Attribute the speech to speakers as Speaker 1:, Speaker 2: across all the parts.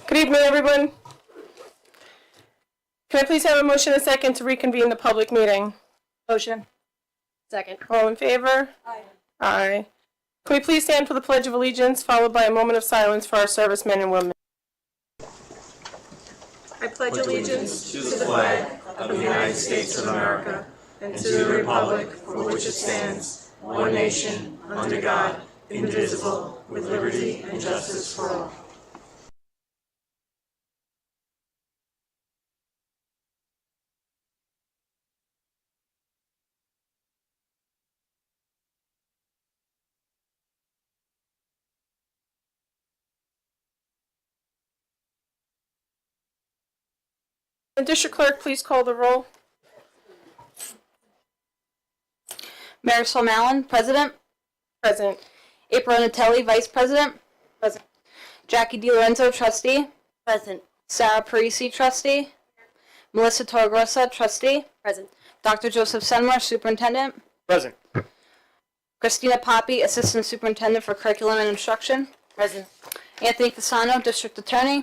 Speaker 1: Good evening, everyone. Can I please have a motion and a second to reconvene the public meeting?
Speaker 2: Motion. Second.
Speaker 1: All in favor?
Speaker 2: Aye.
Speaker 1: Aye. Can we please stand for the Pledge of Allegiance, followed by a moment of silence for our servicemen and women? I pledge allegiance
Speaker 3: to the flag of the United States of America and to the republic for which it stands, one nation, under God, indivisible, with liberty and justice for all.
Speaker 1: The District Clerk, please call the roll.
Speaker 2: Marisol Mallon, President.
Speaker 1: Present.
Speaker 2: April Natelli, Vice President.
Speaker 1: Present.
Speaker 2: Jackie DiLorenzo, Trustee.
Speaker 4: Present.
Speaker 2: Sarah Parisi, Trustee. Melissa Torregrossa, Trustee.
Speaker 4: Present.
Speaker 2: Dr. Joseph Senmar, Superintendent.
Speaker 3: Present.
Speaker 2: Christina Poppy, Assistant Superintendent for Curriculum and Instruction.
Speaker 4: Present.
Speaker 2: Anthony Fasano, District Attorney.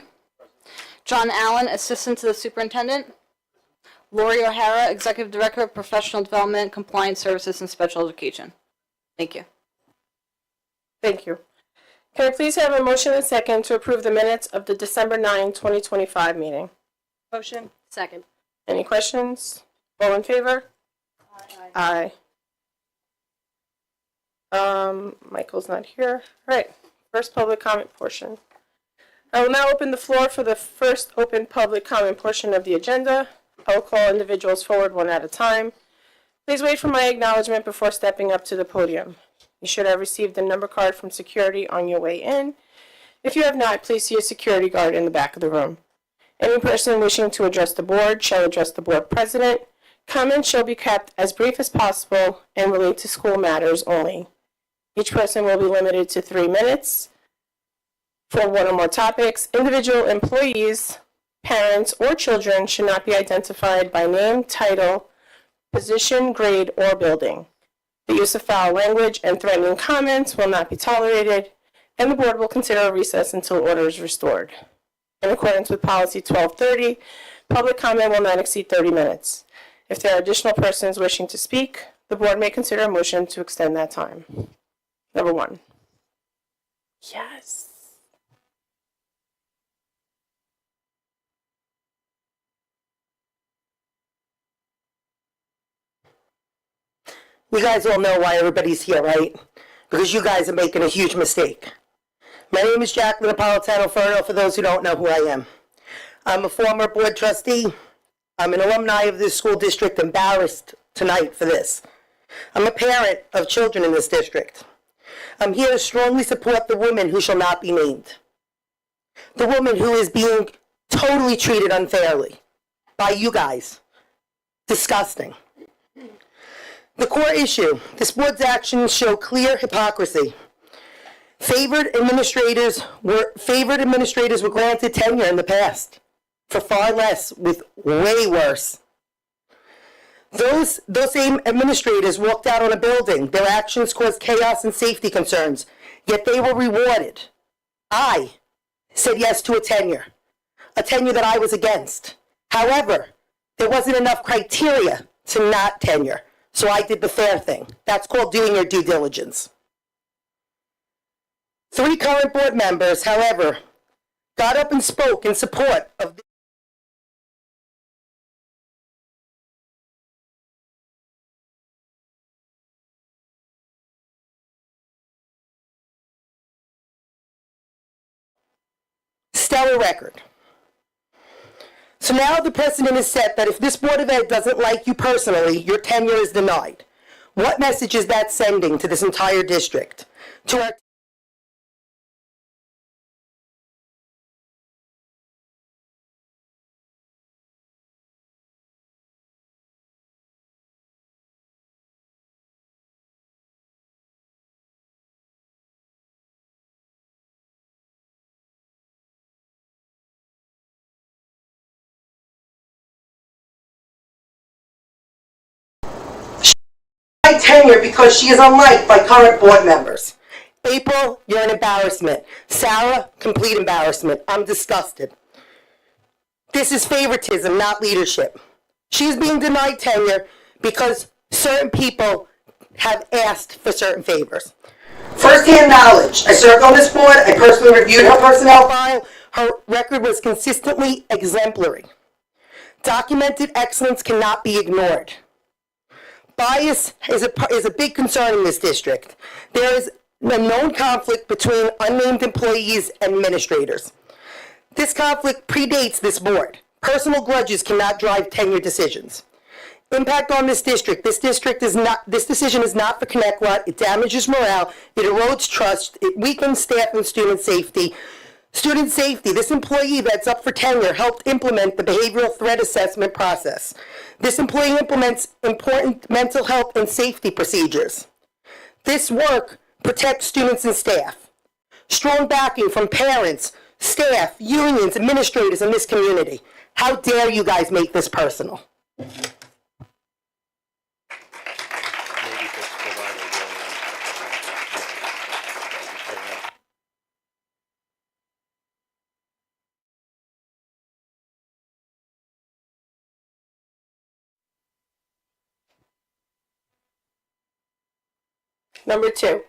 Speaker 2: John Allen, Assistant to the Superintendent. Lori O'Hara, Executive Director of Professional Development, Compliance Services, and Special Education. Thank you.
Speaker 1: Thank you. Can I please have a motion and a second to approve the minutes of the December 9, 2025 meeting?
Speaker 2: Motion.
Speaker 4: Second.
Speaker 1: Any questions? All in favor? Aye. Michael's not here. All right, first public comment portion. I will now open the floor for the first open public comment portion of the agenda. I will call individuals forward one at a time. Please wait for my acknowledgement before stepping up to the podium. You should have received a number card from security on your way in. If you have not, please see a security guard in the back of the room. Any person wishing to address the board shall address the board president. Comments shall be kept as brief as possible and relate to school matters only. Each person will be limited to 3 minutes for one or more topics. Individual employees, parents, or children should not be identified by name, title, position, grade, or building. The use of foul language and threatening comments will not be tolerated, and the board will consider a recess until order is restored. In accordance with Policy 1230, public comment will not exceed 30 minutes. If there are additional persons wishing to speak, the board may consider a motion to extend that time. Number 1. Yes.
Speaker 5: You guys all know why everybody's here, right? Because you guys are making a huge mistake. My name is Jacqueline Napolitano Ferno, for those who don't know who I am. I'm a former board trustee. I'm an alumni of this school district, embarrassed tonight for this. I'm a parent of children in this district. I'm here to strongly support the woman who shall not be named. The woman who is being totally treated unfairly by you guys. Disgusting. The core issue, this board's actions show clear hypocrisy. Favored administrators were granted tenure in the past for far less with way worse. Those same administrators walked out on a building. Their actions caused chaos and safety concerns, yet they were rewarded. I said yes to a tenure that I was against. However, there wasn't enough criteria to not tenure. So I did the fair thing. That's called doing your due diligence. 3 current board members, however, got up and spoke in support of stellar record. So now the precedent is set that if this Board of Ed doesn't like you personally, your tenure is denied. What message is that sending to this entire district? To our tenure because she is unliked by current board members. April, you're an embarrassment. Sarah, complete embarrassment. I'm disgusted. This is favoritism, not leadership. She's being denied tenure because certain people have asked for certain favors. First-hand knowledge. I served on this board. I personally reviewed her personnel file. Her record was consistently exemplary. Documented excellence cannot be ignored. Bias is a big concern in this district. There is a known conflict between unnamed employees and administrators. This conflict predates this board. Personal grudges cannot drive tenure decisions. Impact on this district. This decision is not for Connecticut. It damages morale. It erodes trust. It weakens staff and student safety. Student safety. This employee that's up for tenure helped implement the behavioral threat assessment process. This employee implements important mental health and safety procedures. This work protects students and staff. Strong backing from parents, staff, unions, administrators in this community. How dare you guys make this personal?
Speaker 1: Number 2.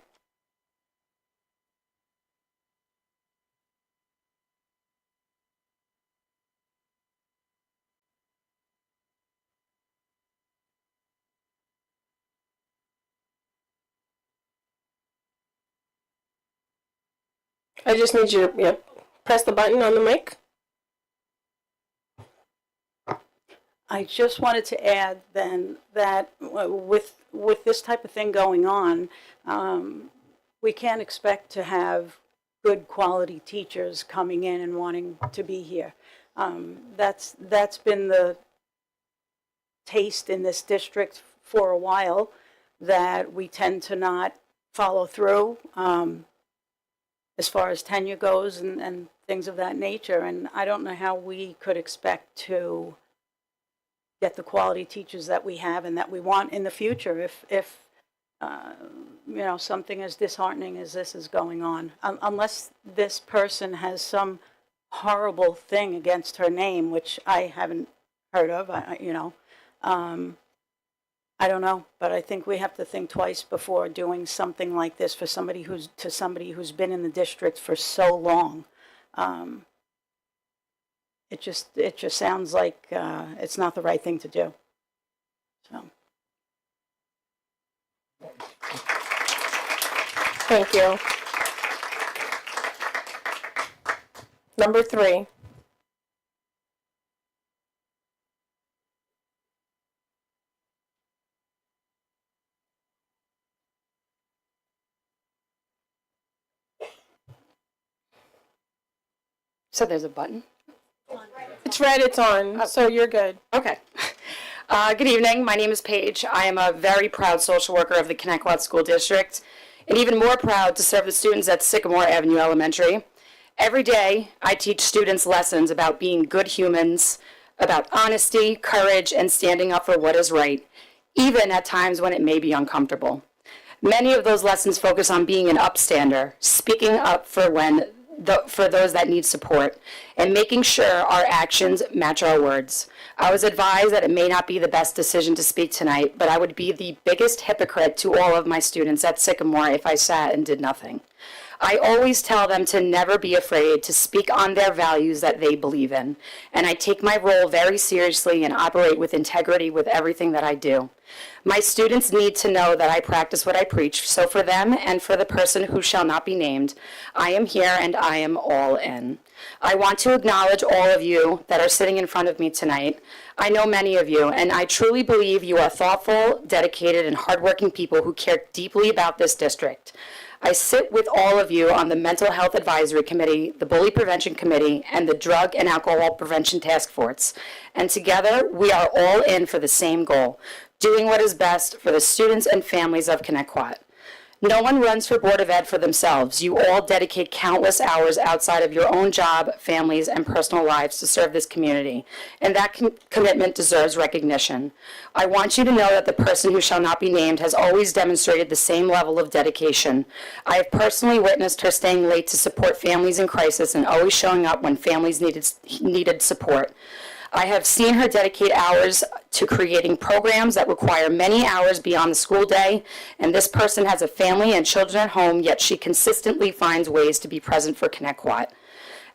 Speaker 1: I just need you to press the button on the mic.
Speaker 4: I just wanted to add then that with this type of thing going on, we can't expect to have good quality teachers coming in and wanting to be here. That's been the taste in this district for a while, that we tend to not follow through as far as tenure goes and things of that nature. And I don't know how we could expect to get the quality teachers that we have and that we want in the future if something as disheartening as this is going on. Unless this person has some horrible thing against her name, which I haven't heard of, I don't know, but I think we have to think twice before doing something like this for somebody who's been in the district for so long. It just sounds like it's not the right thing to do. So.
Speaker 1: Thank you. Number 3.
Speaker 6: So there's a button?
Speaker 1: It's red, it's on, so you're good.
Speaker 6: Okay. Good evening. My name is Paige. I am a very proud social worker of the Connecticut School District, and even more proud to serve the students at Sycamore Avenue Elementary. Every day, I teach students lessons about being good humans, about honesty, courage, and standing up for what is right, even at times when it may be uncomfortable. Many of those lessons focus on being an upstander, speaking up for those that need support, and making sure our actions match our words. I was advised that it may not be the best decision to speak tonight, but I would be the biggest hypocrite to all of my students at Sycamore if I sat and did nothing. I always tell them to never be afraid to speak on their values that they believe in, and I take my role very seriously and operate with integrity with everything that I do. My students need to know that I practice what I preach, so for them and for the person who shall not be named, I am here and I am all in. I want to acknowledge all of you that are sitting in front of me tonight. I know many of you, and I truly believe you are thoughtful, dedicated, and hardworking people who care deeply about this district. I sit with all of you on the Mental Health Advisory Committee, the Bully Prevention Committee, and the Drug and Alcohol Prevention Task Force. And together, we are all in for the same goal, doing what is best for the students and families of Connecticut. No one runs for Board of Ed for themselves. You all dedicate countless hours outside of your own job, families, and personal lives to serve this community, and that commitment deserves recognition. I want you to know that the person who shall not be named has always demonstrated the same level of dedication. I have personally witnessed her staying late to support families in crisis and always showing up when families needed support. I have seen her dedicate hours to creating programs that require many hours beyond the school day, and this person has a family and children at home, yet she consistently finds ways to be present for Connecticut.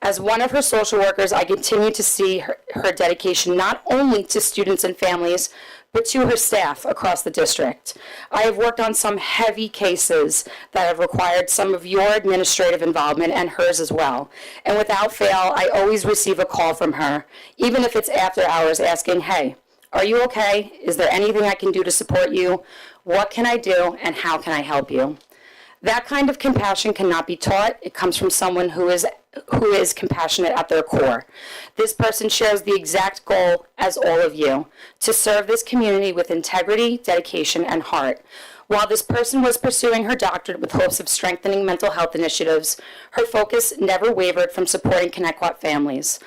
Speaker 6: As one of her social workers, I continue to see her dedication not only to students and families, but to her staff across the district. I have worked on some heavy cases that have required some of your administrative involvement and hers as well. And without fail, I always receive a call from her, even if it's after hours, asking, hey, are you okay? Is there anything I can do to support you? What can I do, and how can I help you? That kind of compassion cannot be taught. It comes from someone who is compassionate at their core. This person shares the exact goal as all of you, to serve this community with integrity, dedication, and heart. While this person was pursuing her doctorate with hopes of strengthening mental health initiatives, her focus never wavered from supporting Connecticut families.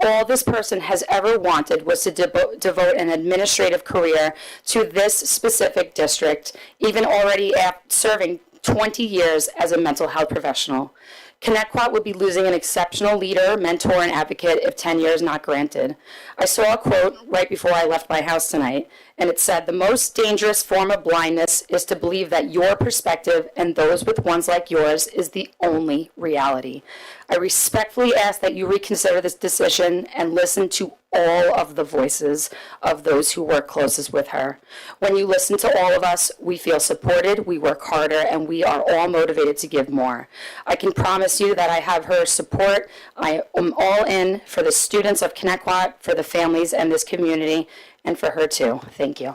Speaker 6: All this person has ever wanted was to devote an administrative career to this specific district, even already serving 20 years as a mental health professional. Connecticut would be losing an exceptional leader, mentor, and advocate if tenure is not granted. I saw a quote right before I left my house tonight, and it said, "The most dangerous form of blindness is to believe that your perspective and those with ones like yours is the only reality." I respectfully ask that you reconsider this decision and listen to all of the voices of those who work closest with her. When you listen to all of us, we feel supported, we work harder, and we are all motivated to give more. I can promise you that I have her support. I am all in for the students of Connecticut, for the families and this community, and for her too. Thank you.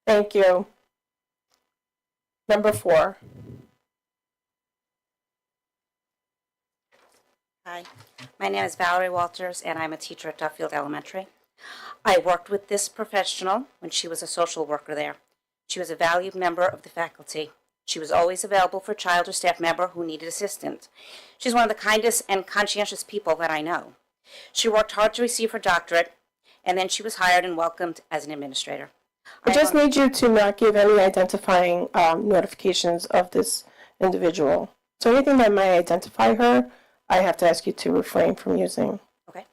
Speaker 1: Thank you. Number 4.
Speaker 7: Hi, my name is Valerie Walters, and I'm a teacher at Duffield Elementary. I worked with this professional when she was a social worker there. She was a valued member of the faculty. She was always available for a child or staff member who needed assistance. She's one of the kindest and conscientious people that I know. She worked hard to receive her doctorate, and then she was hired and welcomed as an administrator.
Speaker 1: I just need you to not give any identifying notifications of this individual. So anything that might identify her, I have to ask you to refrain from using.
Speaker 7: Okay.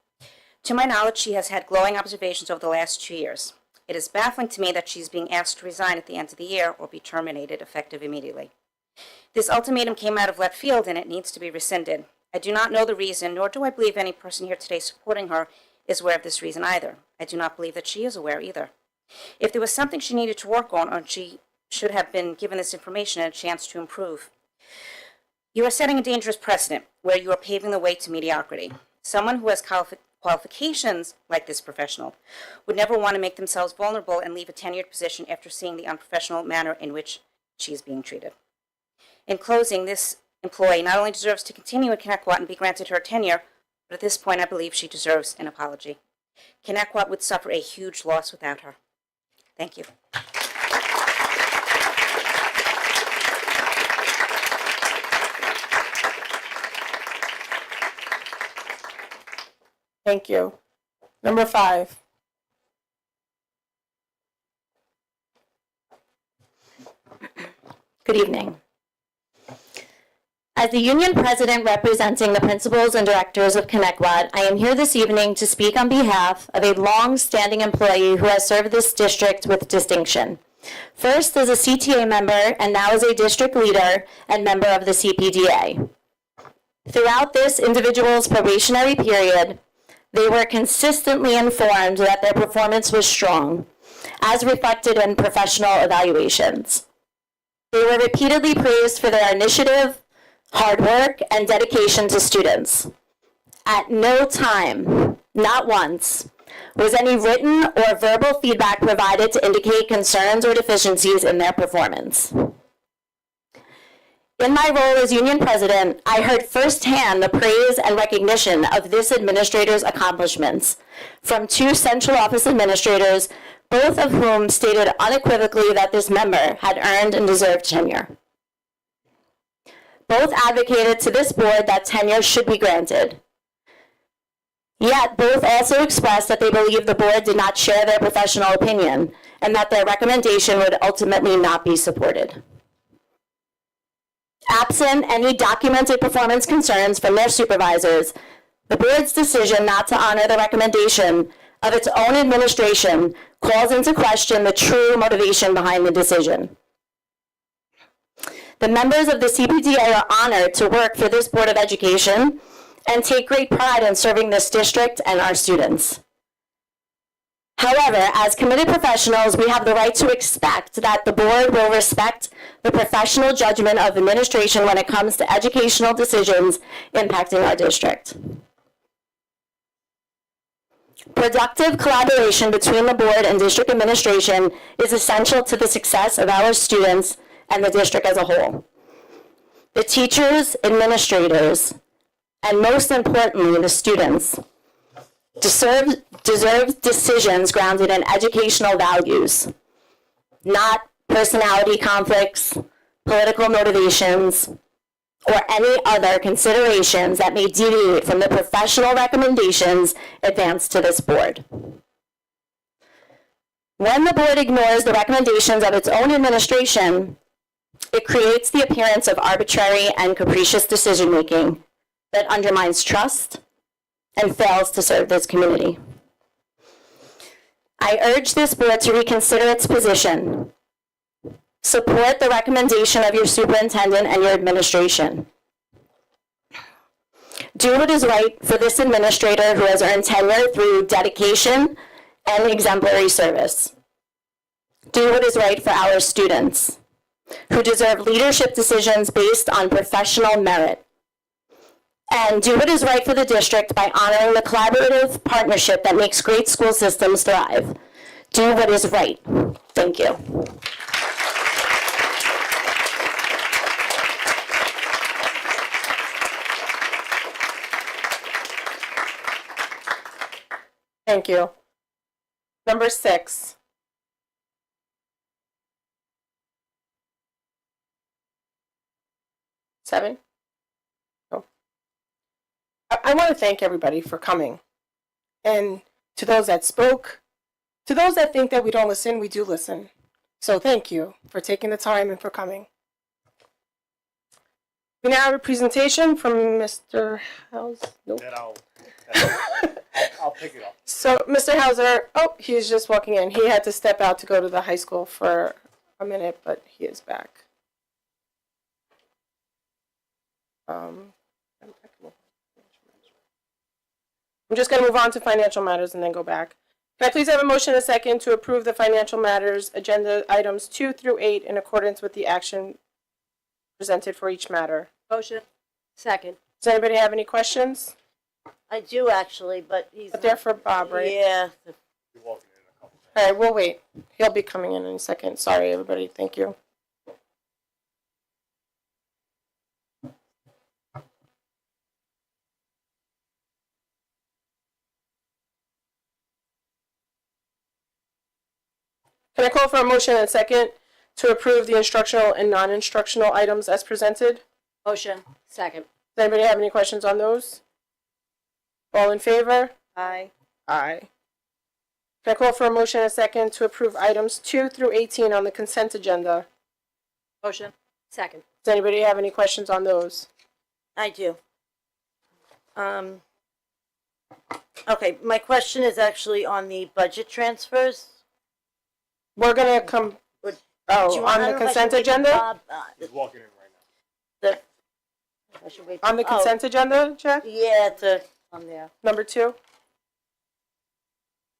Speaker 7: To my knowledge, she has had glowing observations over the last 2 years. It is baffling to me that she's being asked to resign at the end of the year or be terminated effective immediately. This ultimatum came out of left field and it needs to be rescinded. I do not know the reason, nor do I believe any person here today supporting her is aware of this reason either. I do not believe that she is aware either. If there was something she needed to work on, or she should have been given this information and a chance to improve. You are setting a dangerous precedent where you are paving the way to mediocrity. Someone who has qualifications like this professional would never want to make themselves vulnerable and leave a tenured position after seeing the unprofessional manner in which she is being treated. In closing, this employee not only deserves to continue at Connecticut and be granted her tenure, but at this point I believe she deserves an apology. Connecticut would suffer a huge loss without her. Thank you.
Speaker 1: Thank you. Number 5.
Speaker 8: Good evening. As the union president representing the principals and directors of Connecticut, I am here this evening to speak on behalf of a long-standing employee who has served this district with distinction. First as a CTA member and now as a district leader and member of the CPDA. Throughout this individual's probationary period, they were consistently informed that their performance was strong, as reflected in professional evaluations. They were repeatedly praised for their initiative, hard work, and dedication to students. At no time, not once, was any written or verbal feedback provided to indicate concerns or deficiencies in their performance. In my role as union president, I heard firsthand the praise and recognition of this administrator's accomplishments from two central office administrators, both of whom stated unequivocally that this member had earned and deserved tenure. Both advocated to this board that tenure should be granted. Yet both also expressed that they believed the board did not share their professional opinion and that their recommendation would ultimately not be supported. Absent any documented performance concerns from their supervisors, the board's decision not to honor the recommendation of its own administration calls into question the true motivation behind the decision. The members of the CPDA are honored to work for this Board of Education and take great pride in serving this district and our students. However, as committed professionals, we have the right to expect that the board will respect the professional judgment of administration when it comes to educational decisions impacting our district. Productive collaboration between the board and district administration is essential to the success of our students and the district as a whole. The teachers, administrators, and most importantly, the students deserve decisions grounded in educational values, not personality conflicts, political motivations, or any other considerations that may deviate from the professional recommendations advanced to this board. When the board ignores the recommendations of its own administration, it creates the appearance of arbitrary and capricious decision-making that undermines trust and fails to serve this community. I urge this board to reconsider its position. Support the recommendation of your superintendent and your administration. Do what is right for this administrator who has earned tenure through dedication and exemplary service. Do what is right for our students, who deserve leadership decisions based on professional merit. And do what is right for the district by honoring the collaborative partnership that makes great school systems thrive. Do what is right. Thank you.
Speaker 1: Thank you. Number 6. Seven? Oh. I want to thank everybody for coming. And to those that spoke, to those that think that we don't listen, we do listen. So thank you for taking the time and for coming. We now have a presentation from Mr. House. Nope.
Speaker 3: I'll pick it up.
Speaker 1: So, Mr. Hauser, he's just walking in. He had to step out to go to the high school for a minute, but he is back. I'm just going to move on to financial matters and then go back. Can I please have a motion and a second to approve the financial matters agenda items 2 through 8 in accordance with the action presented for each matter?
Speaker 4: Motion. Second.
Speaker 1: Does anybody have any questions?
Speaker 9: I do actually, but he's.
Speaker 1: But they're for Bob, right?
Speaker 9: Yeah.
Speaker 1: All right, we'll wait. He'll be coming in a second. Sorry, everybody. Thank you. Can I call for a motion and a second to approve the instructional and non-instructional items as presented?
Speaker 4: Motion. Second.
Speaker 1: Does anybody have any questions on those? All in favor?
Speaker 9: Aye.
Speaker 1: Aye. Can I call for a motion and a second to approve items 2 through 18 on the consent agenda?
Speaker 4: Motion. Second.
Speaker 1: Does anybody have any questions on those?
Speaker 9: I do. Okay, my question is actually on the budget transfers.
Speaker 1: We're gonna come,
Speaker 9: Do you want-
Speaker 1: on
Speaker 9: I
Speaker 1: the
Speaker 9: don't know if I should
Speaker 1: consent
Speaker 9: wait till
Speaker 1: agenda?
Speaker 9: Bob,
Speaker 3: He's walking in right now.
Speaker 9: I should wait
Speaker 1: On the
Speaker 9: till-
Speaker 1: consent agenda, Jack?
Speaker 9: Yeah, it's on there.
Speaker 1: Number 2?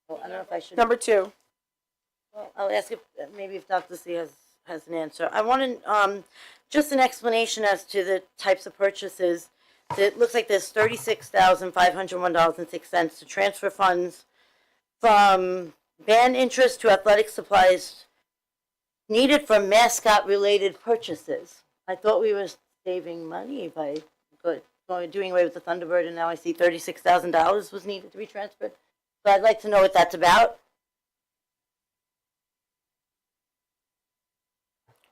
Speaker 9: Well, I don't know if I should.
Speaker 1: Number 2.
Speaker 9: Well, I'll ask if maybe if Dr. C has an answer. I want just an explanation as to the types of purchases. It looks like there's $36,501.06 to transfer funds from band interest to athletic supplies needed for mascot related purchases. I thought we were saving money by doing away with the Thunderbird, and now I see $36,000 was needed to be transferred. So I'd like to know what that's about.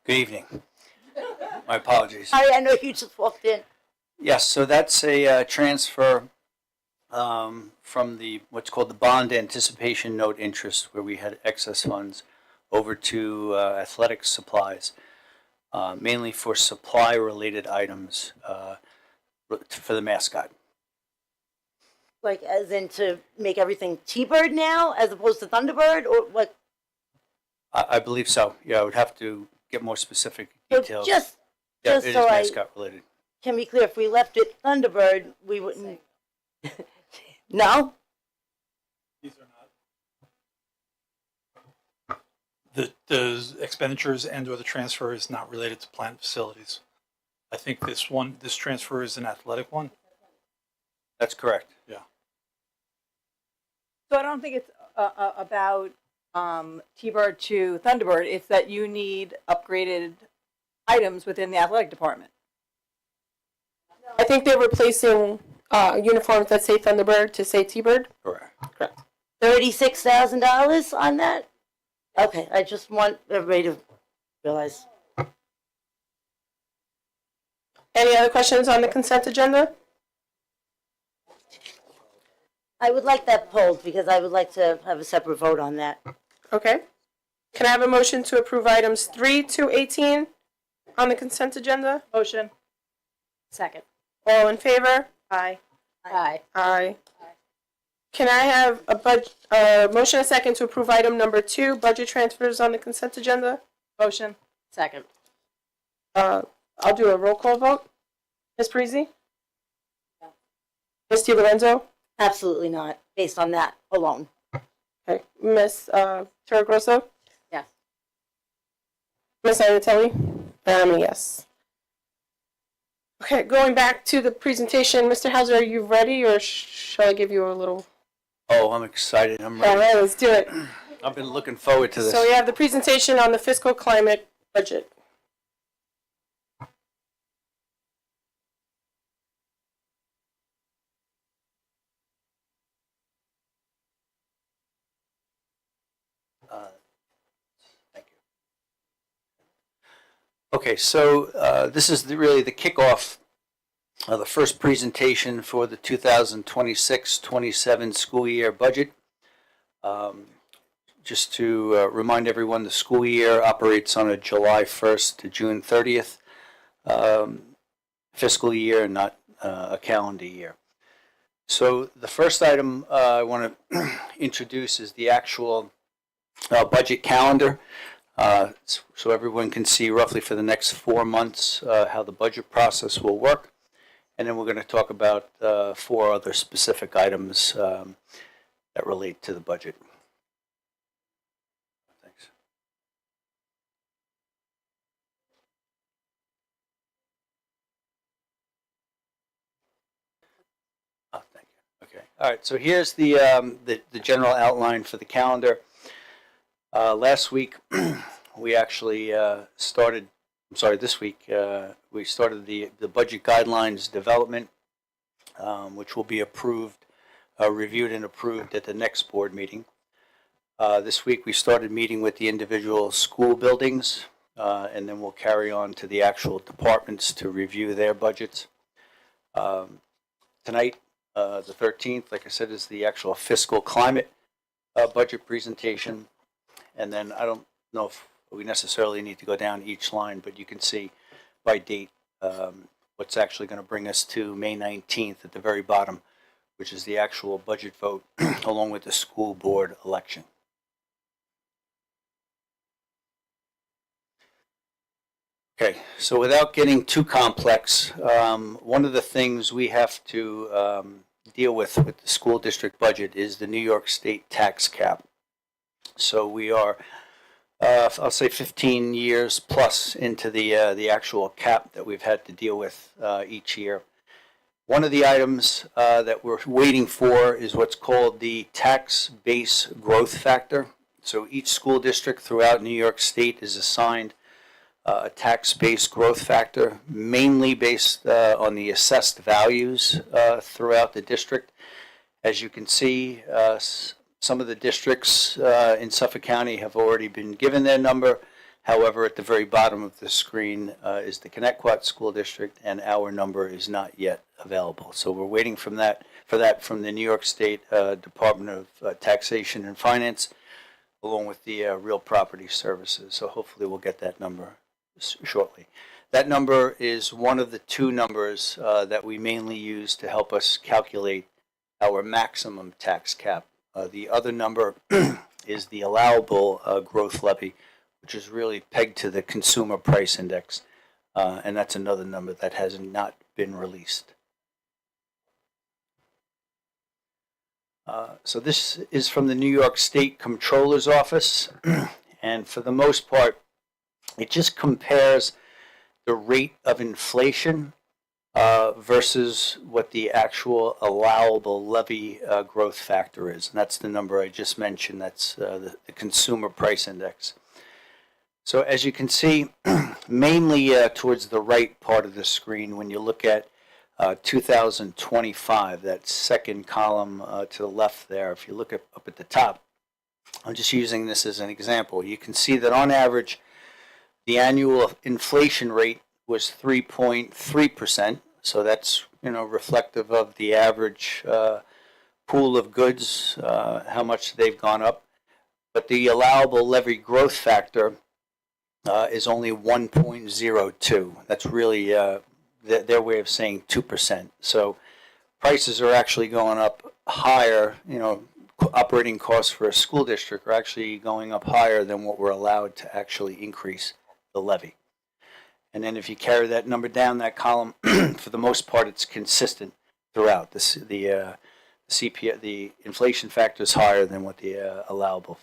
Speaker 10: Good evening. My apologies.
Speaker 9: Sorry, I know you just walked in.
Speaker 10: Yes, so that's a transfer from the what's called the bond anticipation note interest, where we had excess funds, over to athletic supplies, mainly for supply-related items for the mascot.
Speaker 9: Like, as in to make everything T-Bird now, as opposed to Thunderbird, or what?
Speaker 10: I believe so. Yeah, I would have to get more specific
Speaker 9: So
Speaker 10: details.
Speaker 9: just
Speaker 10: Yeah,
Speaker 9: just
Speaker 10: it is
Speaker 9: so I
Speaker 10: mascot related.
Speaker 9: can be clear, if we left it Thunderbird, we wouldn't. No?
Speaker 11: The expenditures and/or the transfer is not related to plant facilities. I think this transfer is an athletic one.
Speaker 10: That's correct.
Speaker 12: So I don't think it's about T-Bird to Thunderbird. It's that you need upgraded items within the athletic department.
Speaker 1: I think they're replacing uniforms that say Thunderbird to say T-Bird.
Speaker 10: Correct.
Speaker 1: Correct.
Speaker 9: $36,000 on that? Okay, I just want everybody to realize.
Speaker 1: Any other questions on the consent agenda?
Speaker 9: I would like that pulled because I would like to have a separate vote on that.
Speaker 1: Okay. Can I have a motion to approve items 3 to 18 on the consent agenda?
Speaker 12: Motion.
Speaker 7: Second.
Speaker 1: All in favor?
Speaker 12: Aye.
Speaker 7: Aye.
Speaker 1: Aye. Can I have a motion a second to approve item number 2, budget transfers on the consent agenda?
Speaker 12: Motion.
Speaker 7: Second.
Speaker 1: I'll do a roll call vote. Ms. Parisi? Ms. DiLorenzo?
Speaker 9: Absolutely not, based on that alone.
Speaker 1: Okay. Ms. Torregrosso?
Speaker 7: Yes.
Speaker 1: Ms. Anatelli? And I'm a yes. Okay, going back to the presentation, Mr. Hauser, are you ready, or shall I give you a little?
Speaker 10: Oh, I'm excited. I'm
Speaker 1: All
Speaker 10: ready.
Speaker 1: right, let's do it.
Speaker 10: I've been looking forward to this.
Speaker 1: So we have the presentation on the fiscal climate budget.
Speaker 10: Thank you. Okay, so this is really the kickoff of the first presentation for the 2026-27 school year budget. Just to remind everyone, the school year operates on a July 1st to June 30th fiscal year, not a calendar year. So the first item I want to introduce is the actual budget calendar, so everyone can see roughly for the next 4 months how the budget process will work. And then we're going to talk about 4 other specific items that relate to the budget. Thanks. Oh, thank you. Okay. All right. So here's the general outline for the calendar. Last week, we actually started. I'm sorry. This week, we started the budget guidelines development, which will be approved, reviewed, and approved at the next board meeting. This week, we started meeting with the individual school buildings, and then we'll carry on to the actual departments to review their budgets. Tonight, the 13th, like I said, is the actual fiscal climate budget presentation. And then I don't know if we necessarily need to go down each line, but you can see by date what's actually going to bring us to May 19th at the very bottom, which is the actual budget vote along with the school board election. Okay, so without getting too complex, one of the things we have to deal with the school district budget is the New York State tax cap. So we are, I'll say 15 years plus into the actual cap that we've had to deal with each year. One of the items that we're waiting for is what's called the tax base growth factor. So each school district throughout New York State is assigned a tax-based growth factor, mainly based on the assessed values throughout the district. As you can see, some of the districts in Suffolk County have already been given their number. However, at the very bottom of the screen is the Connecticut School District, and our number is not yet available. So we're waiting for that from the New York State Department of Taxation and Finance, along with the Real Property Services. So hopefully we'll get that number shortly. That number is one of the two numbers that we mainly use to help us calculate our maximum tax cap. The other number is the allowable growth levy, which is really pegged to the consumer price index, and that's another number that has not been released. So this is from the New York State Comptroller's Office, and for the most part, it just compares the rate of inflation versus what the actual allowable levy growth factor is. And that's the number I just mentioned. That's the consumer price index. So as you can see, mainly towards the right part of the screen, when you look at 2025, that second column to the left there, if you look up at the top, I'm just using this as an example. You can see that on average, the annual inflation rate was 3.3%. So that's, reflective of the average pool of goods, how much they've gone up. But the allowable levy growth factor is only 1.02. That's really their way of saying 2%. So prices are actually going up higher. Operating costs for a school district are actually going up higher than what we're allowed to actually increase the levy. And then if you carry that number down that column, for the most part, it's consistent throughout. The CPI, the inflation factor is higher than what the allowable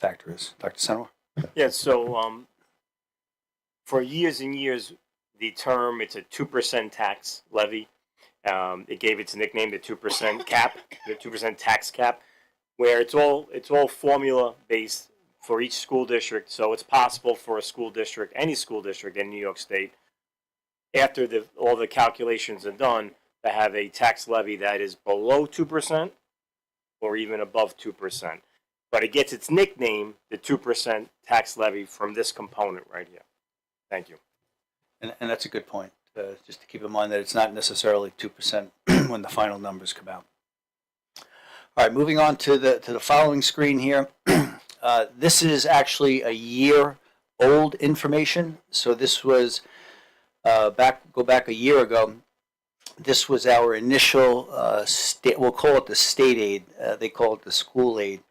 Speaker 10: factor is. Dr. Senor?
Speaker 13: Yeah, so for years and years, the term, it's a 2% tax levy. It gave its nickname, the 2% cap, the 2% tax cap, where it's all formula based for each school district. So it's possible for a school district, any school district in New York State, after all the calculations are done, to have a tax levy that is below 2% or even above 2%. But it gets its nickname, the 2% tax levy, from this component right here. Thank you.
Speaker 10: And that's a good point. Just to keep in mind that it's not necessarily 2% when the final numbers come out. All right, moving on to the following screen here. This is actually a year old information. So this was go back a year ago. This was our initial we'll call it the state aid. They call it the school aid.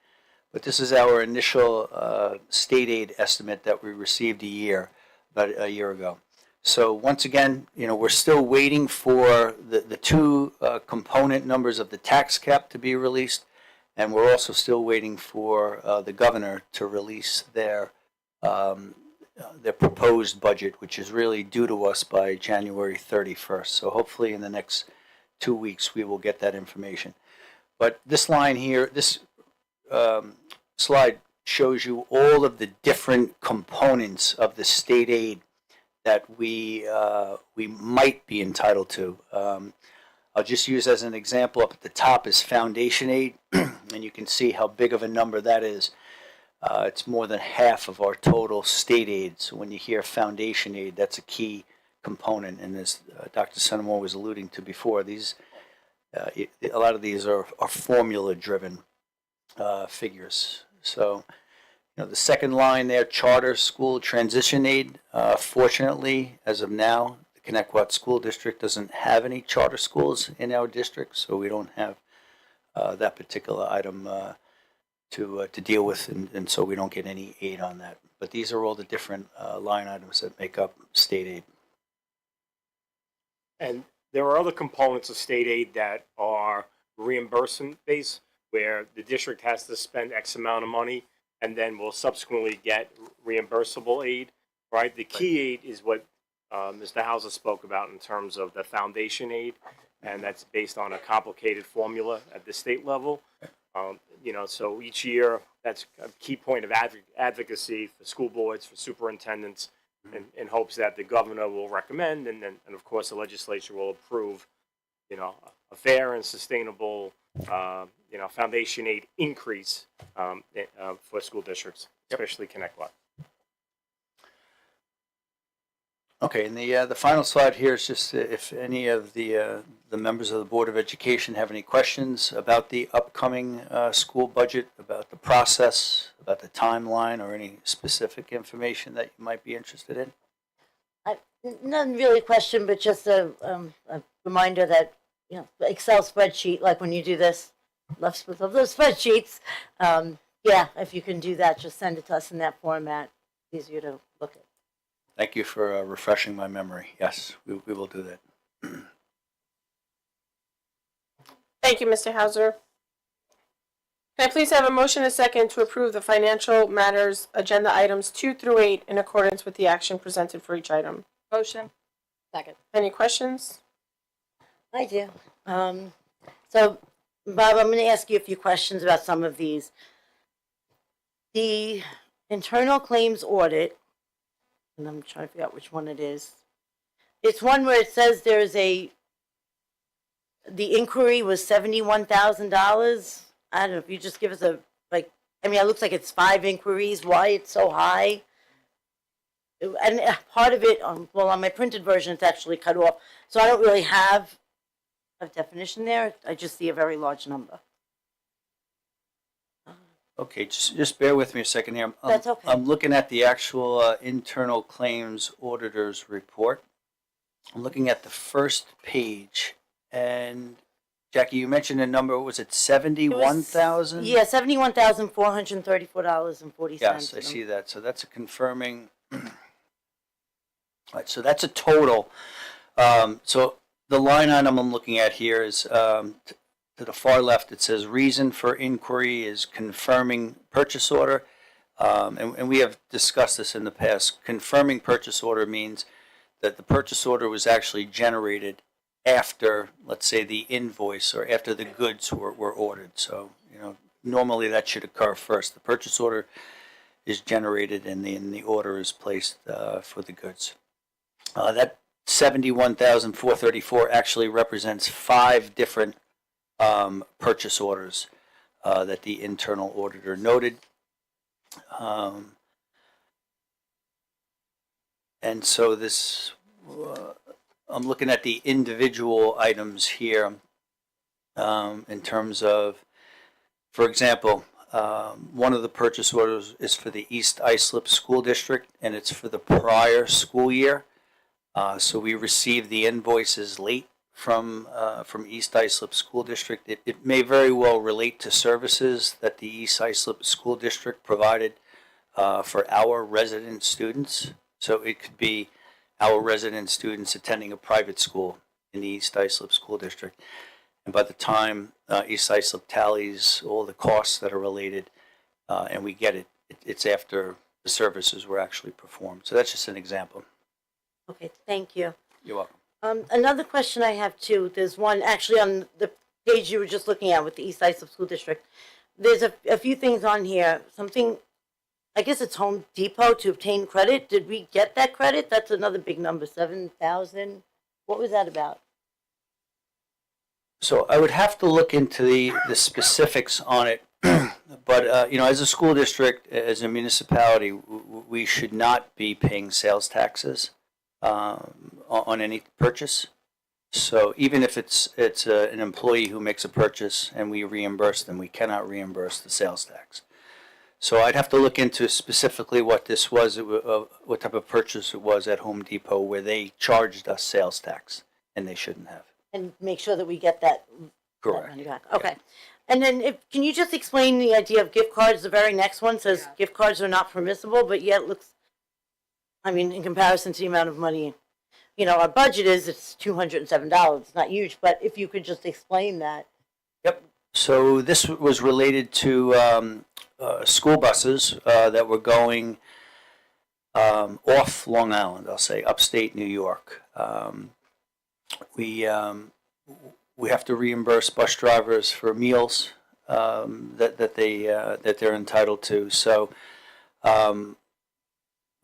Speaker 10: But this is our initial state aid estimate that we received about a year ago. So once again, we're still waiting for the two component numbers of the tax cap to be released, and we're also still waiting for the governor to release their proposed budget, which is really due to us by January 31st. So hopefully in the next 2 weeks we will get that information. But this line here, this slide shows you all of the different components of the state aid that we might be entitled to. I'll just use as an example, up at the top is foundation aid, and you can see how big of a number that is. It's more than half of our total state aid. So when you hear foundation aid, that's a key component. And as Dr. Senimore was alluding to before, a lot of these are formula-driven figures. So, the second line there, charter school transition aid. Fortunately, as of now, the Connecticut School District doesn't have any charter schools in our district, so we don't have that particular item to deal with, and so we don't get any aid on that. But these are all the different line items that make up state aid.
Speaker 13: And there are other components of state aid that are reimbursement based, where the district has to spend X amount of money and then will subsequently get reimbursable aid, right? The key aid is what Mr. Hauser spoke about in terms of the foundation aid, and that's based on a complicated formula at the state level. So each year, that's a key point of advocacy for school boards, for superintendents, in hopes that the governor will recommend, and of course the legislature will approve, a fair and sustainable, foundation aid increase for school districts, especially Connecticut.
Speaker 10: Okay, and the final slide here is just if any of the members of the Board of Education have any questions about the upcoming school budget, about the process, about the timeline, or any specific information that you might be interested in.
Speaker 9: Not really a question, but just a reminder that, the Excel spreadsheet, like when you do this, love those spreadsheets. Yeah, if you can do that, just send it to us in that format. Easier to look at.
Speaker 10: Thank you for refreshing my memory. Yes, we will do that.
Speaker 1: Thank you, Mr. Hauser. Can I please have a motion and a second to approve the financial matters agenda items 2 through 8 in accordance with the action presented for each item?
Speaker 12: Motion.
Speaker 2: Second.
Speaker 1: Any questions?
Speaker 9: I do. So, Bob, I'm going to ask you a few questions about some of these. The internal claims audit, and I'm trying to figure out which one it is. It's one where it says there's the inquiry was $71,000. I don't know if you just give us it looks like it's 5 inquiries. Why it's so high? And part of it, on my printed version, it's actually cut off. So I don't really have a definition there. I just see a very large number.
Speaker 10: Okay, just bear with me a second here.
Speaker 9: That's okay.
Speaker 10: I'm looking at the actual internal claims auditor's report. I'm looking at the first page, and Jackie, you mentioned a number. Was it 71,000?
Speaker 9: Yeah, $71,434.40.
Speaker 10: Yes, I see that. So that's a confirming. All right, so that's a total. So the line item I'm looking at here is to the far left. It says reason for inquiry is confirming purchase order, and we have discussed this in the past. Confirming purchase order means that the purchase order was actually generated after, let's say, the invoice or after the goods were ordered. So, normally that should occur first. The purchase order is generated and the order is placed for the goods. That $71,434 actually represents 5 different purchase orders that the internal auditor noted. And so this, I'm looking at the individual items here in terms of, for example, one of the purchase orders is for the East Islip School District, and it's for the prior school year. So we received the invoices late from East Islip School District. It may very well relate to services that the East Islip School District provided for our resident students. So it could be our resident students attending a private school in the East Islip School District. And by the time East Islip tallies all the costs that are related and we get it, it's after the services were actually performed. So that's just an example.
Speaker 9: Okay, thank you.
Speaker 10: You're welcome.
Speaker 9: Another question I have too, there's one actually on the page you were just looking at with the East Islip School District. There's a few things on here, something, I guess it's Home Depot to obtain credit. Did we get that credit? That's another big number, 7,000. What was that about?
Speaker 10: So I would have to look into the specifics on it. But, as a school district, as a municipality, we should not be paying sales taxes on any purchase. So even if it's an employee who makes a purchase and we reimburse them, we cannot reimburse the sales tax. So I'd have to look into specifically what this was, what type of purchase it was at Home Depot where they charged us sales tax, and they shouldn't have.
Speaker 9: And make sure that we get that.
Speaker 10: Correct.
Speaker 9: That money back. Okay. And then can you just explain the idea of gift cards? The very next one says gift cards are not permissible, but yet it looks, in comparison to the amount of money, our budget it's $207. It's not huge, but if you could just explain that.
Speaker 10: Yep. So this was related to school buses that were going off Long Island, I'll say, upstate New York. We have to reimburse bus drivers for meals that they're entitled to. So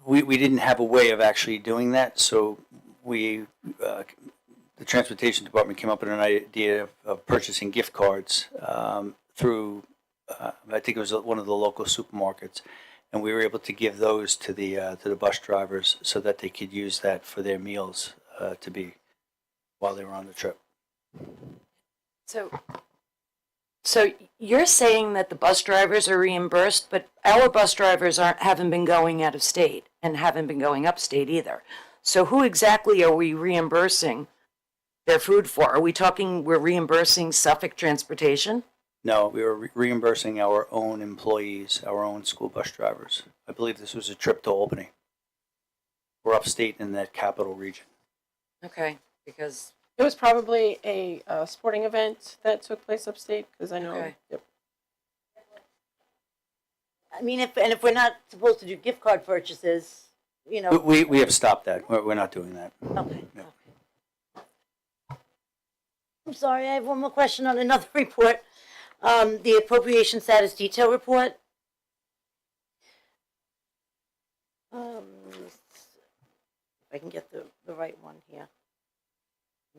Speaker 10: we didn't have a way of actually doing that, so we, the transportation department came up with an idea of purchasing gift cards through, I think it was one of the local supermarkets, and we were able to give those to the bus drivers so that they could use that for their meals to be while they were on the trip.
Speaker 3: So you're saying that the bus drivers are reimbursed, but our bus drivers haven't been going out of state and haven't been going upstate either. So who exactly are we reimbursing their food for? Are we talking we're reimbursing Suffolk Transportation?
Speaker 10: No, we were reimbursing our own employees, our own school bus drivers. I believe this was a trip to Albany. We're upstate in that capital region.
Speaker 3: Okay, because
Speaker 1: It was probably a sporting event that took place upstate, because I know.
Speaker 3: Okay.
Speaker 1: Yep.
Speaker 9: I mean, if we're not supposed to do gift card purchases, you know.
Speaker 10: We have stopped that. We're not doing that.
Speaker 9: Okay.
Speaker 10: No.
Speaker 9: I'm sorry, I have one more question on another report. The appropriation status detail report. If I can get the right one here.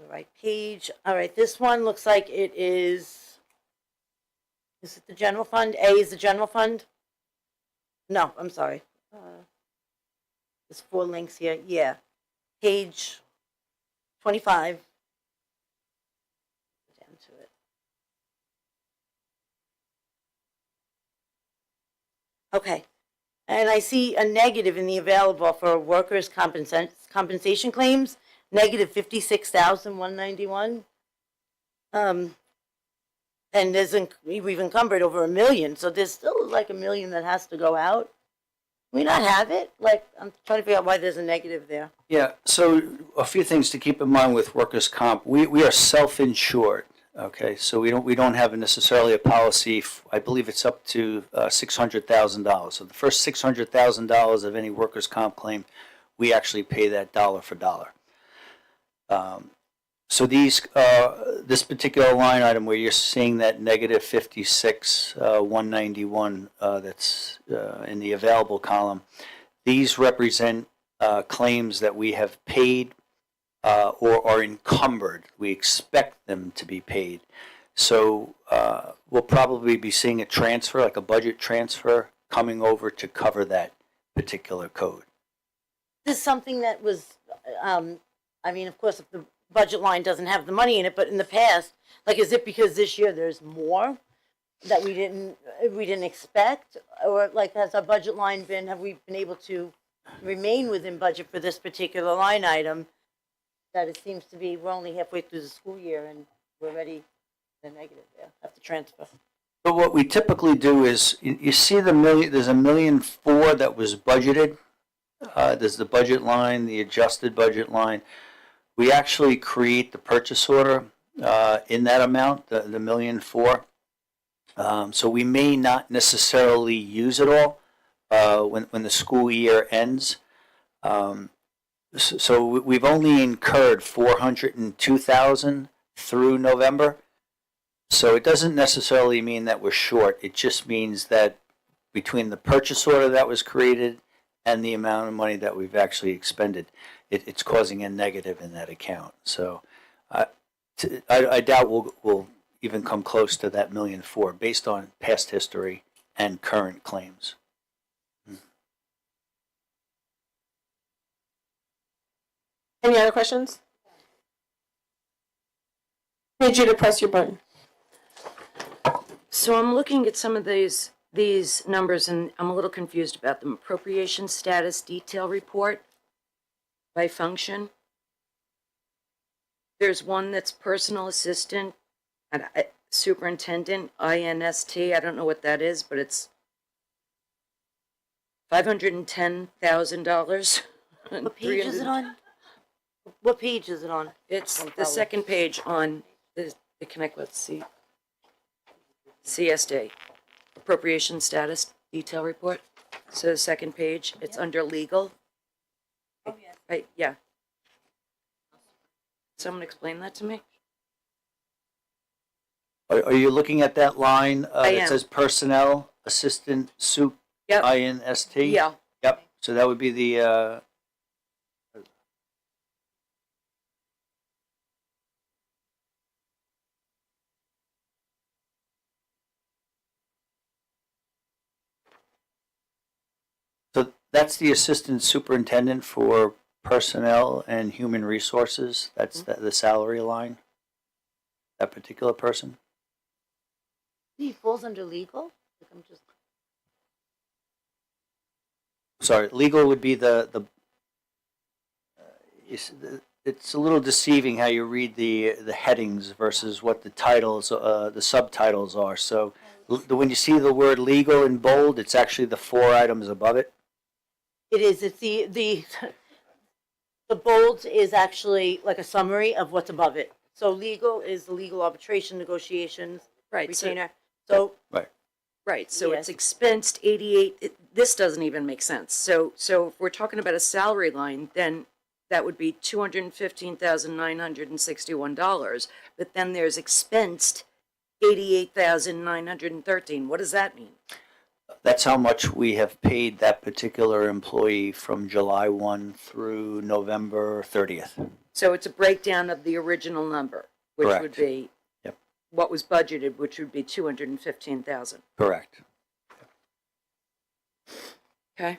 Speaker 9: The right page. All right, this one looks like it is it the general fund? A is the general fund? No, I'm sorry. There's 4 links here. Yeah. Page 25. Down to it. Okay. And I see a negative in the available for workers' compensation claims, negative 56,191. And we've encumbered over $1 million, so there's still like $1 million that has to go out. We not have it? Like, I'm trying to figure out why there's a negative there.
Speaker 10: Yeah, so a few things to keep in mind with workers' comp. We are self-insured, okay? So we don't have necessarily a policy. I believe it's up to $600,000. So the first $600,000 of any workers' comp claim, we actually pay that dollar for dollar. So this particular line item where you're seeing that negative 56,191 that's in the available column, these represent claims that we have paid or are encumbered. We expect them to be paid. So we'll probably be seeing a transfer, like a budget transfer, coming over to cover that particular code.
Speaker 9: This is something that was, I mean, of course, if the budget line doesn't have the money in it, but in the past, like, is it because this year there's more that we didn't expect? Or like, has our budget line been, have we been able to remain within budget for this particular line item? That it seems to be, we're only halfway through the school year and we're already the negative there, have to transfer.
Speaker 10: But what we typically do is, you see there's $1.4 million that was budgeted. There's the budget line, the adjusted budget line. We actually create the purchase order in that amount, the $1.4 million. So we may not necessarily use it all when the school year ends. So we've only incurred $402,000 through November. So it doesn't necessarily mean that we're short. It just means that between the purchase order that was created and the amount of money that we've actually expended, it's causing a negative in that account. So I doubt we'll even come close to that $1.4 million based on past history and current claims.
Speaker 1: Any other questions? Need you to press your button.
Speaker 3: So I'm looking at some of these numbers and I'm a little confused about them. Appropriation status detail report by function. There's one that's personal assistant and superintendent, INST. I don't know what that is, but it's $510,000.
Speaker 9: What page is it on? What page is it on?
Speaker 3: It's the second page on the Connect With CSD, appropriation status detail report. So the second page, it's under legal. Oh, yes. Right, yeah. Someone explain that to me?
Speaker 10: Are you looking at that line
Speaker 3: I
Speaker 10: that
Speaker 3: am.
Speaker 10: says personnel assistant soup,
Speaker 3: Yep.
Speaker 10: INST?
Speaker 3: Yeah.
Speaker 10: Yep. So that would be the, so that's the assistant superintendent for personnel and human resources. That's the salary line. That particular person.
Speaker 9: He falls under legal? Like, I'm just.
Speaker 10: Sorry, legal would be it's a little deceiving how you read the headings versus what the titles, the subtitles are. So when you see the word legal in bold, it's actually the 4 items above it.
Speaker 9: It is, it's the bold is actually like a summary of what's above it. So legal is the legal arbitration negotiations,
Speaker 3: Right, so,
Speaker 9: retainer. So,
Speaker 3: right, so
Speaker 9: Yes.
Speaker 3: it's expensed 88, this doesn't even make sense. So if we're talking about a salary line, then that would be $215,961, but then there's expensed 88,913. What does that mean?
Speaker 10: That's how much we have paid that particular employee from July 1 through November 30th.
Speaker 3: So it's a breakdown of the original number, which would
Speaker 10: Correct.
Speaker 3: be
Speaker 10: Yep.
Speaker 3: what was budgeted, which would be 215,000.
Speaker 10: Correct.
Speaker 3: Okay.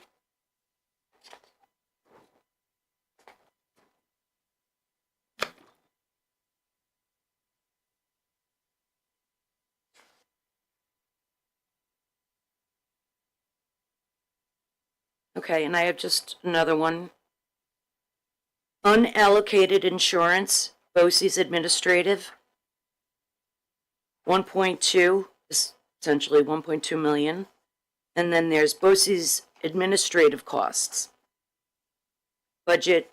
Speaker 3: Okay, and I have just another one. Unallocated insurance, BOCES administrative. 1.2, essentially 1.2 million. And then there's BOCES administrative costs. Budget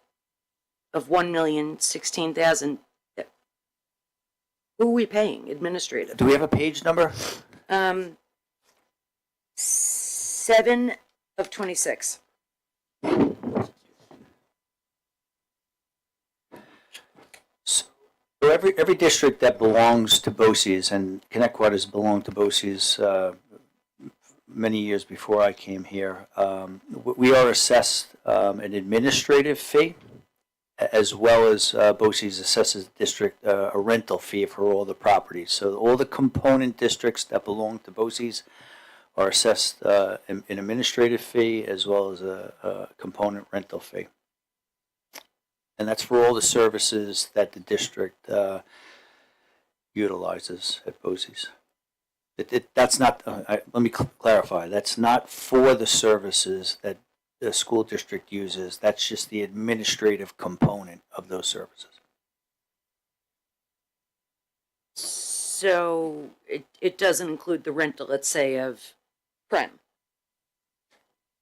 Speaker 3: of 1,016,000. Who are we paying administrative?
Speaker 10: Do we have a page number?
Speaker 3: 7 of 26.
Speaker 10: So every district that belongs to BOCES, and Connecticut has belonged to BOCES many years before I came here, we are assessed an administrative fee, as well as BOCES assesses the district a rental fee for all the properties. So all the component districts that belong to BOCES are assessed an administrative fee as well as a component rental fee. And that's for all the services that the district utilizes at BOCES. That's not, let me clarify, that's not for the services that the school district uses. That's just the administrative component of those services.
Speaker 3: So it doesn't include the rental, let's say, of Prem.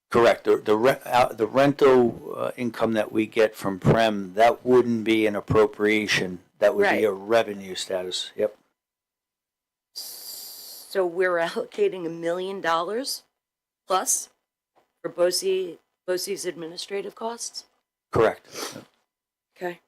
Speaker 10: Correct. The rental income that we get from Prem, that wouldn't be an appropriation. That would
Speaker 3: Right.
Speaker 10: be a revenue status. Yep.
Speaker 3: So we're allocating $1 million plus for BOCES administrative costs?
Speaker 10: Correct.
Speaker 3: Okay.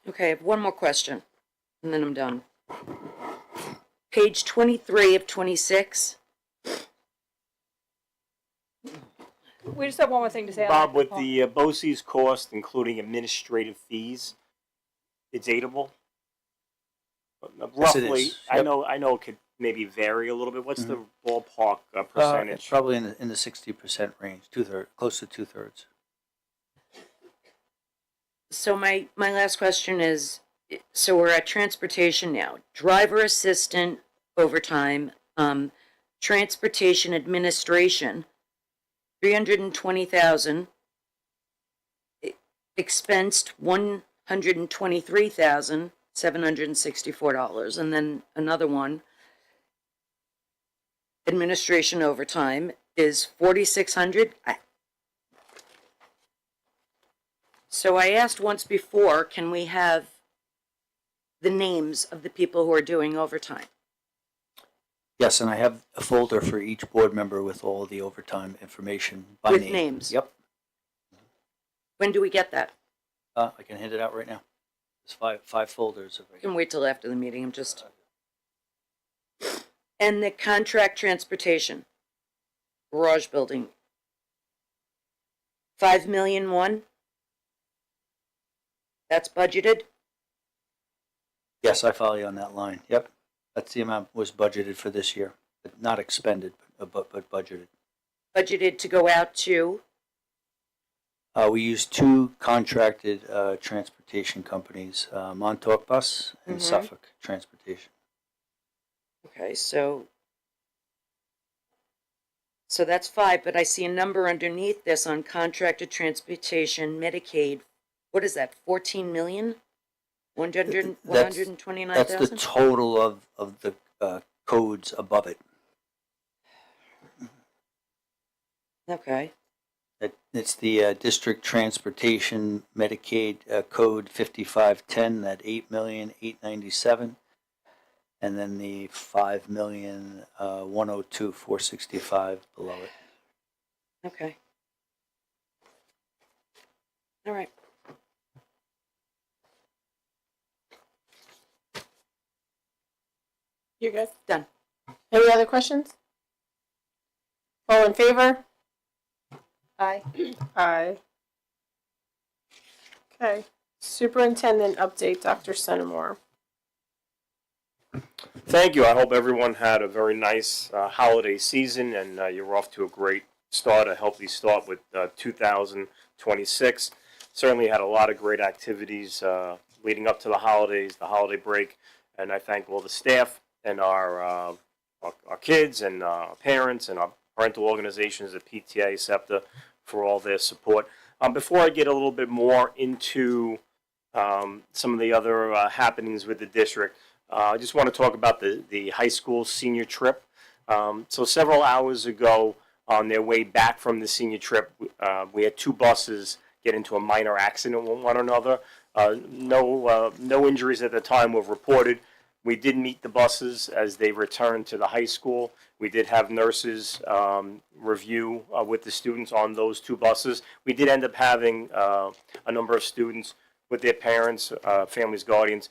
Speaker 3: Okay, I have one more question, and then I'm done. Page 23 of 26.
Speaker 12: We just have one more thing to say.
Speaker 13: Bob, with the BOCES cost, including administrative fees, it's aidable?
Speaker 10: Yes, it
Speaker 13: Roughly,
Speaker 10: is. Yep.
Speaker 13: I know it could maybe vary a little bit. What's the ballpark
Speaker 10: It's
Speaker 13: percentage?
Speaker 10: probably in the 60% range, close to 2/3.
Speaker 3: So my last question is, so we're at transportation now. Driver assistant overtime, transportation administration, 320,000, expensed $123,764, and then another one, administration overtime is 4,600. So I asked once before, can we have the names of the people who are doing overtime?
Speaker 10: Yes, and I have a folder for each board member with all the overtime information by
Speaker 3: With
Speaker 10: name.
Speaker 3: names?
Speaker 10: Yep.
Speaker 3: When do we get that?
Speaker 10: I can hand it out right now. There's five folders of
Speaker 3: You
Speaker 10: it.
Speaker 3: can wait till after the meeting, I'm just. And the contract transportation, garage building. 5,000,001? That's budgeted?
Speaker 10: Yes, I follow you on that line. Yep. That's the amount was budgeted for this year, but not expended, but budgeted.
Speaker 3: Budgeted to go out to?
Speaker 10: We use two contracted transportation companies, Montauk Bus and Suffolk Transportation.
Speaker 3: Okay, so that's 5, but I see a number underneath this on contracted transportation, Medicaid. What is that, 14 million? 129,000?
Speaker 10: That's the total of the codes above it.
Speaker 3: Okay,
Speaker 10: It's the district transportation Medicaid code 5510, that 8,897,000, and then the 5,102,465 below it.
Speaker 3: okay. All right.
Speaker 1: You good?
Speaker 3: Done.
Speaker 1: Any other questions? All in favor?
Speaker 12: Aye.
Speaker 1: Aye. Okay. Superintendent update, Dr. Centimore.
Speaker 13: Thank you. I hope everyone had a very nice holiday season and you're off to a great start, a healthy start with 2026. Certainly had a lot of great activities leading up to the holidays, the holiday break, and I thank all the staff and our kids and parents and our parental organizations at PTA, SEPTA, for all their support. Before I get a little bit more into some of the other happenings with the district, I just want to talk about the high school senior trip. So several hours ago, on their way back from the senior trip, we had two buses get into a minor accident with one another. No injuries at the time were reported. We did meet the buses as they returned to the high school. We did have nurses review with the students on those two buses. We did end up having a number of students with their parents, families, guardians,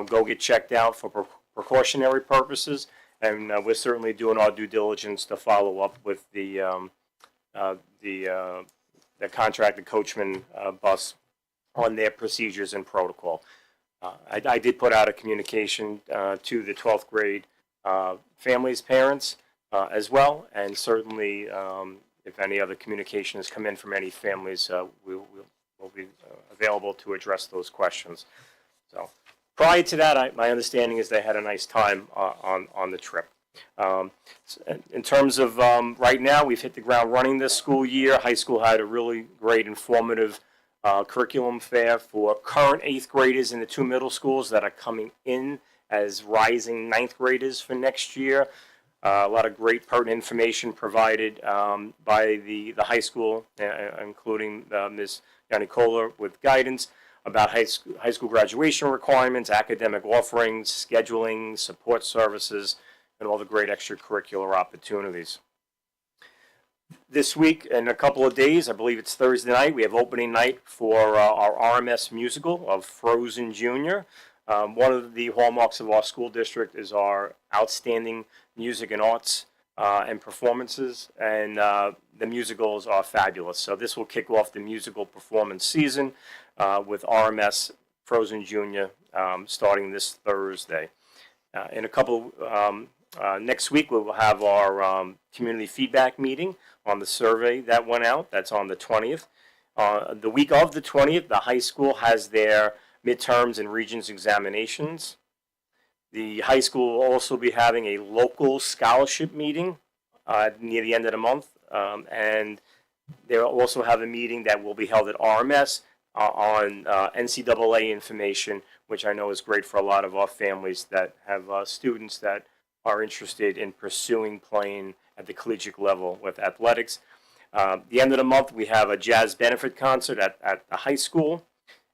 Speaker 13: go get checked out for precautionary purposes. And we're certainly doing our due diligence to follow up with the contracted coachman bus on their procedures and protocol. I did put out a communication to the 12th grade families, parents as well, and certainly if any other communication has come in from any families, we'll be available to address those questions. So prior to that, my understanding is they had a nice time on the trip. In terms of right now, we've hit the ground running this school year. High school had a really great, informative curriculum fair for current 8th graders in the two middle schools that are coming in as rising 9th graders for next year. A lot of great pertinent information provided by the high school, including Ms. Yanicola with guidance about high school graduation requirements, academic offerings, scheduling, support services, and all the great extracurricular opportunities. This week, in a couple of days, I believe it's Thursday night, we have opening night for our RMS musical of Frozen Junior. One of the hallmarks of our school district is our outstanding music and arts and performances, and the musicals are fabulous. So this will kick off the musical performance season with RMS Frozen Junior starting this Thursday. In a couple, next week we will have our community feedback meeting on the survey that went out. That's on the 20th. The week of the 20th, the high school has their midterms and Regents examinations. The high school will also be having a local scholarship meeting near the end of the month. And they'll also have a meeting that will be held at RMS on NCAA information, which I know is great for a lot of our families that have students that are interested in pursuing playing at the collegiate level with athletics. The end of the month, we have a jazz benefit concert at the high school.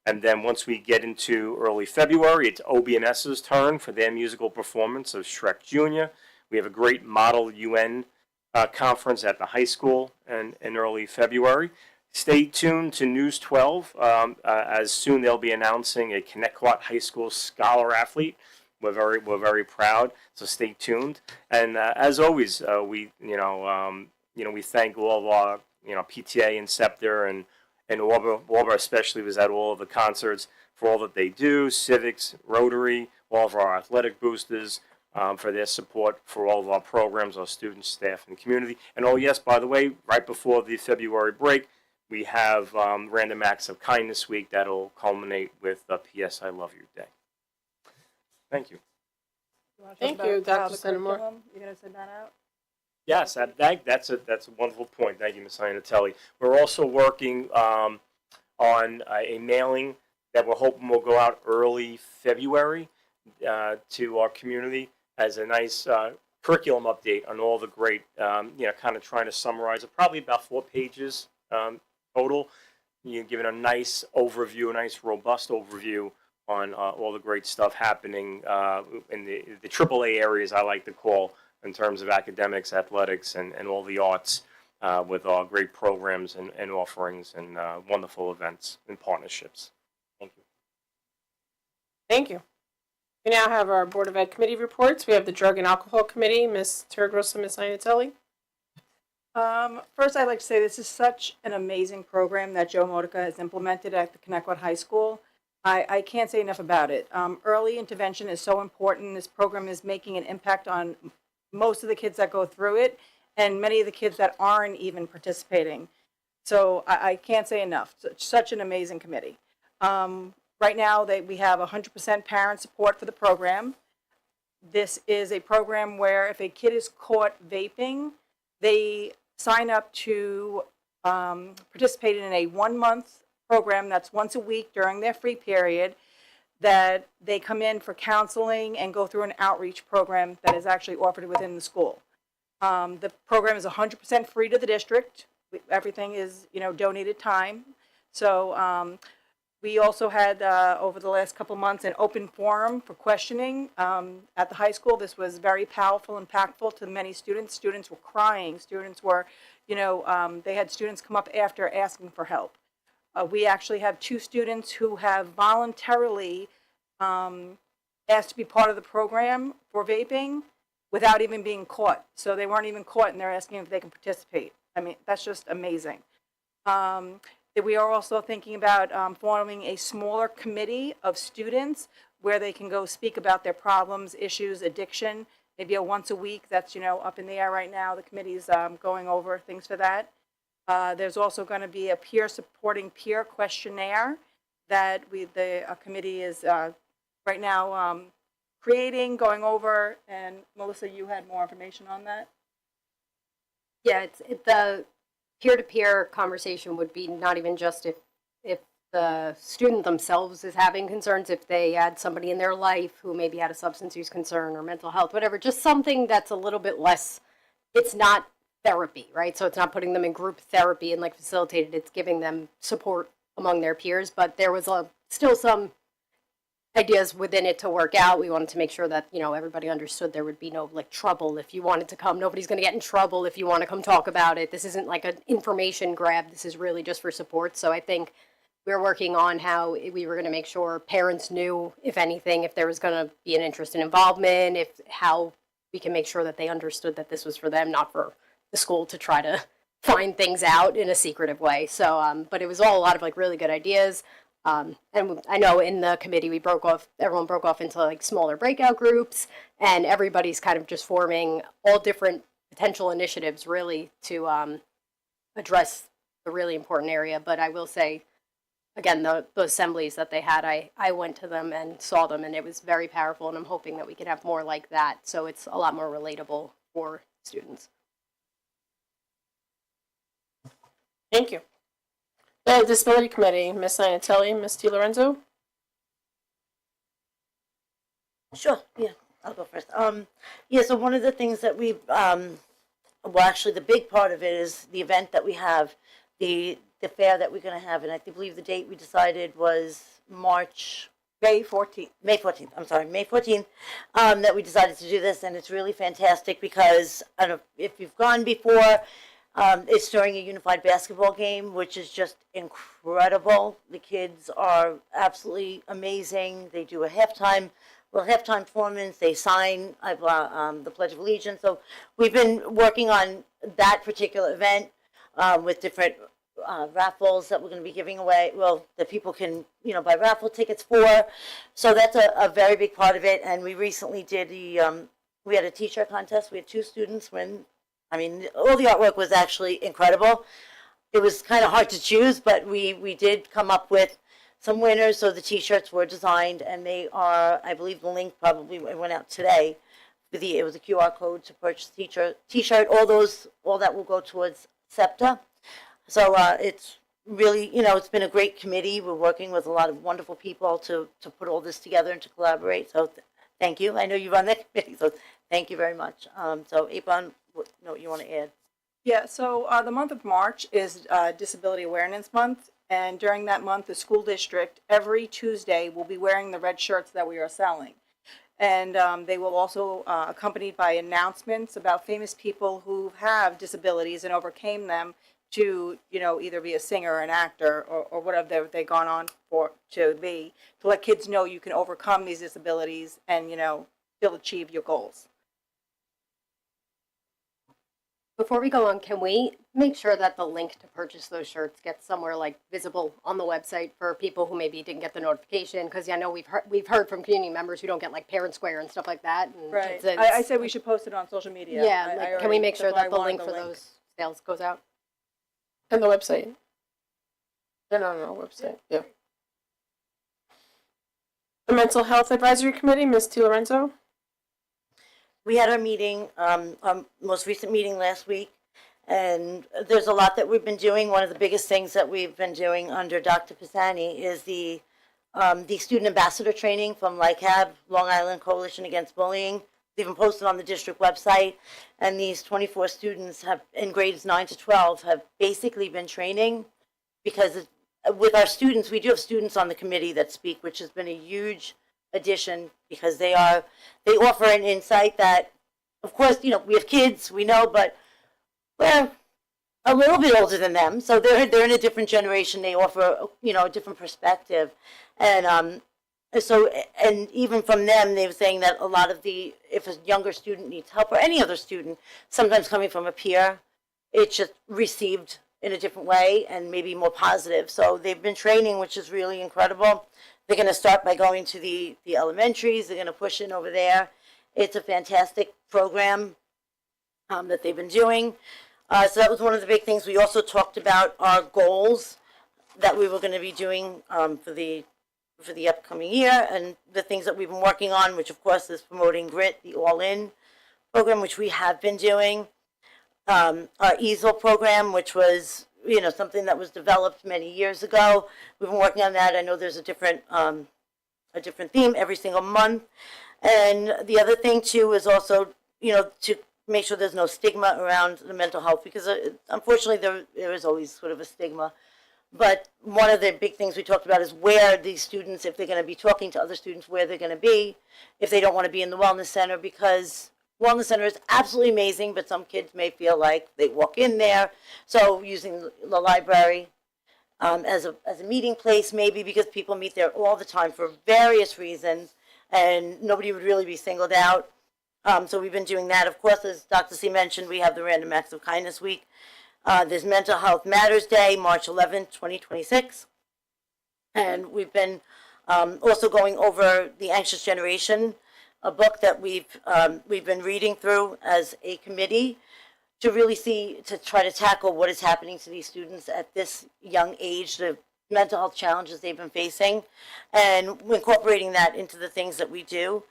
Speaker 13: And then once we get into early February, it's OBMS's turn for their musical performance of Shrek Jr. We have a great Model UN conference at the high school in early February. Stay tuned to News 12. As soon they'll be announcing a Connecticut High School Scholar Athlete. We're very proud. So stay tuned. And as always, we thank all of our PTA and Scepter and Auburn especially was at all of the concerts for all that they do. Civics, Rotary, all of our athletic boosters. For their support for all of our programs, our students, staff, and community. And oh yes, by the way, right before the February break, we have Random Acts of Kindness Week that'll culminate with P.S. I Love You Day. Thank you.
Speaker 12: wanna talk
Speaker 1: Thank
Speaker 12: about
Speaker 1: you,
Speaker 12: how
Speaker 1: Dr.
Speaker 12: the
Speaker 1: Centimore.
Speaker 12: curriculum- You're gonna send that out?
Speaker 13: Yes, that's a wonderful point. Thank you, Ms. Iannatelli. We're also working on a mailing that we're hoping will go out early February to our community as a nice curriculum update on all the great, kind of trying to summarize it, probably about 4 pages total. Giving a nice overview, a nice robust overview on all the great stuff happening in the AAA areas, I like to call, in terms of academics, athletics, and all the arts, with our great programs and offerings and wonderful events and partnerships. Thank you.
Speaker 1: Thank you. We now have our Board of Ed committee reports. We have the Drug and Alcohol Committee, Ms. Turgros and Ms. Iannatelli.
Speaker 12: First, I'd like to say this is such an amazing program that Joe Modica has implemented at the Connecticut High School. I can't say enough about it. Early intervention is so important. This program is making an impact on most of the kids that go through it and many of the kids that aren't even participating. So I can't say enough. Such an amazing committee. Right now, we have 100% parent support for the program. This is a program where if a kid is caught vaping, they sign up to participate in a 1-month program that's once a week during their free period, that they come in for counseling and go through an outreach program that is actually offered within the school. The program is 100% free to the district. Everything is, donated time. So we also had, over the last couple months, an open forum for questioning at the high school. This was very powerful, impactful to many students. Students were crying. Students were, they had students come up after asking for help. We actually have 2 students who have voluntarily asked to be part of the program for vaping without even being caught. So they weren't even caught, and they're asking if they can participate. I mean, that's just amazing. We are also thinking about forming a smaller committee of students where they can go speak about their problems, issues, addiction, maybe a once a week. That's, up in the air right now. The committee's going over things for that. There's also going to be a supporting peer questionnaire that the committee is right now creating, going over. And Melissa, you had more information on that?
Speaker 14: Yeah, the peer-to-peer conversation would be not even just if the student themselves is having concerns, if they had somebody in their life who maybe had a substance use concern or mental health, whatever, just something that's a little bit less, it's not therapy, right? So it's not putting them in group therapy and facilitated, it's giving them support among their peers, but there was still some ideas within it to work out. We wanted to make sure that, everybody understood there would be no trouble if you wanted to come. Nobody's going to get in trouble if you want to come talk about it. This isn't like an information grab. This is really just for support. So I think we're working on how we were going to make sure parents knew, if anything, if there was going to be an interest in involvement, how we can make sure that they understood that this was for them, not for the school to try to find things out in a secretive way. So, but it was all a lot of really good ideas. And I know in the committee everyone broke off into smaller breakout groups, and everybody's kind of just forming all different potential initiatives really to address the really important area. But I will say, again, the assemblies that they had, I went to them and saw them, and it was very powerful, and I'm hoping that we can have more like that, so it's a lot more relatable for students.
Speaker 1: Thank you. The Disability Committee, Ms. Iannatelli, Ms. DiLorenzo.
Speaker 9: Sure, yeah, I'll go first. So one of the things that we, actually the big part of it is the event that we have, the fair that we're going to have, and I believe the date we decided was
Speaker 12: May 14th.
Speaker 9: May 14th, I'm sorry, May 14th, that we decided to do this, and it's really fantastic because, I don't know if you've gone before, It's during a unified basketball game, which is just incredible. The kids are absolutely amazing. They do a halftime performance. They sign the Pledge of Allegiance. So we've been working on that particular event with different raffles that we're going to be giving away. Well, that people can, buy raffle tickets for. So that's a very big part of it. And we recently did we had a t-shirt contest. We had 2 students win. I mean, all the artwork was actually incredible. It was kind of hard to choose, but we did come up with some winners. So the t-shirts were designed, and they are, I believe the link probably went out today. It was a QR code to purchase t-shirt. All that will go towards SEPTA. So it's really, it's been a great committee. We're working with a lot of wonderful people to put all this together and to collaborate. So thank you. I know you run that committee, so thank you very much. So Apon, what you want to add?
Speaker 12: Yeah, so the month of March is Disability Awareness Month, and during that month, the school district, every Tuesday, will be wearing the red shirts that we are selling. And they will also accompanied by announcements about famous people who have disabilities and overcame them to, either be a singer or an actor or whatever they've gone on to be, to let kids know you can overcome these disabilities and, still achieve your goals.
Speaker 14: Before we go on, can we make sure that the link to purchase those shirts gets somewhere like visible on the website for people who maybe didn't get the notification? Because I know we've heard from community members who don't get like Parent Square and stuff like that. And
Speaker 12: Right. I said we should post it on social media.
Speaker 14: Yeah,
Speaker 12: I
Speaker 14: can we make
Speaker 12: that's
Speaker 14: sure
Speaker 12: why
Speaker 14: that
Speaker 12: I
Speaker 14: the
Speaker 12: wanted
Speaker 14: link for
Speaker 12: link.
Speaker 14: those sales goes out?
Speaker 1: And the website. They're not on our website. Yeah. The Mental Health Advisory Committee, Ms. DiLorenzo.
Speaker 9: We had our meeting, our most recent meeting last week, and there's a lot that we've been doing. One of the biggest things that we've been doing under Dr. Pisani is the student ambassador training from LICAB, Long Island Coalition Against Bullying. It's even posted on the district website, and these 24 students have, in grades 9 to 12, have basically been training because with our students, we do have students on the committee that speak, which has been a huge addition because they offer an insight that, of course, we have kids, we know, but we're a little bit older than them, so they're in a different generation. They offer, a different perspective, and even from them, they were saying that a lot of if a younger student needs help or any other student, sometimes coming from a peer, it's just received in a different way and maybe more positive. So they've been training, which is really incredible. They're going to start by going to the elementaries. They're going to push in over there. It's a fantastic program that they've been doing. So that was one of the big things. We also talked about our goals that we were going to be doing for the upcoming year and the things that we've been working on, which of course is promoting GRIT, the All-In program, which we have been doing. Our EASL program, which was, something that was developed many years ago. We've been working on that. I know there's a different theme every single month. And the other thing too is also, to make sure there's no stigma around the mental health, because unfortunately there is always sort of a stigma. But one of the big things we talked about is where these students, if they're going to be talking to other students, where they're going to be, if they don't want to be in the wellness center, because wellness center is absolutely amazing, but some kids may feel like they walk in there. So using the library as a meeting place, maybe because people meet there all the time for various reasons, and nobody would really be singled out. So we've been doing that. Of course, as Dr. C mentioned, we have the Random Acts of Kindness Week. There's Mental Health Matters Day, March 11th, 2026. And we've been also going over The Anxious Generation, a book that we've been reading through as a committee to really to try to tackle what is happening to these students at this young age, the mental health challenges they've been facing, and incorporating that into the things that we do.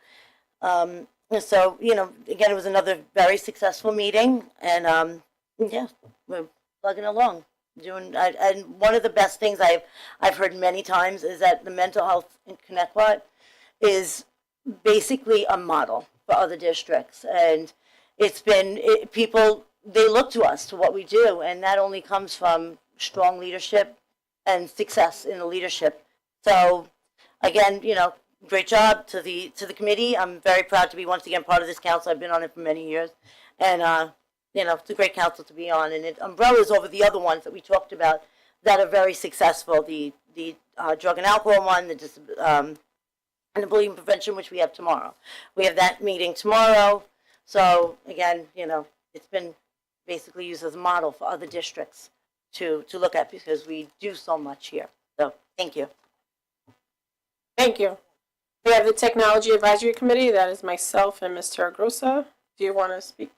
Speaker 9: So, again, it was another very successful meeting, and yeah, we're plugging along. And one of the best things I've heard many times is that the mental health in Connecticut is basically a model for other districts, and people, they look to us, to what we do, and that only comes from strong leadership and success in the leadership. So again, great job to the committee. I'm very proud to be once again part of this council. I've been on it for many years, and you know, it's a great council to be on, and it umbrellas over the other ones that we talked about that are very successful. The drug and alcohol one, and the bullying prevention, which we have tomorrow. We have that meeting tomorrow. So again, you know, it's been basically used as a model for other districts to look at because we do so much here. So thank you.
Speaker 1: Thank you. We have the Technology Advisory Committee. That is myself and Ms. Terragrosa. Do you want to speak?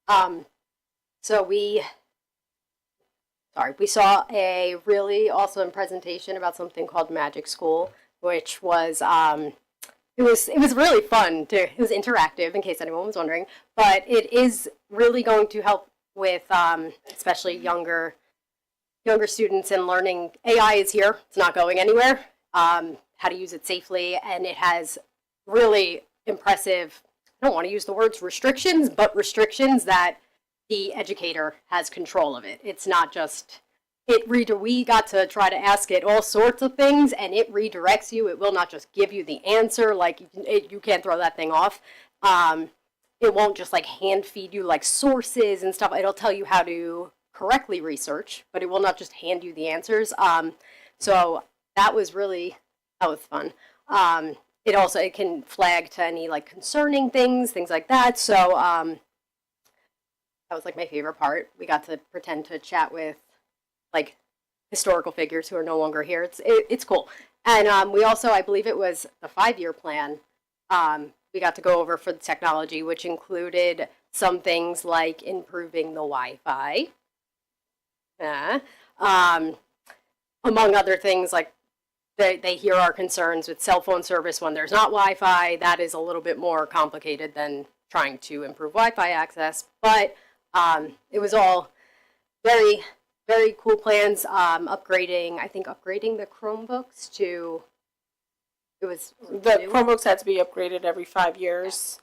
Speaker 14: So we saw a really awesome presentation about something called Magic School, which was it was really fun to, it was interactive in case anyone was wondering, but it is really going to help with especially younger students in learning. AI is here, it's not going anywhere. How to use it safely, and it has really impressive, I don't want to use the words restrictions, but restrictions that the educator has control of it. It's not just, we got to try to ask it all sorts of things, and it redirects you. It will not just give you the answer, like you can't throw that thing off. It won't just like hand feed you like sources and stuff. It'll tell you how to correctly research, but it will not just hand you the answers. So that was fun. It can flag to any like concerning things like that. So that was like my favorite part. We got to pretend to chat with like historical figures who are no longer here. It's cool. And we also, I believe it was a 5-year plan. We got to go over for the technology, which included some things like improving the Wi-Fi. Among other things, like they hear our concerns with cell phone service when there's not Wi-Fi. That is a little bit more complicated than trying to improve Wi-Fi access. But it was all very, very cool plans. Upgrading the Chromebooks to, it was
Speaker 1: The
Speaker 14: new.
Speaker 1: Chromebooks had to be upgraded every 5 years.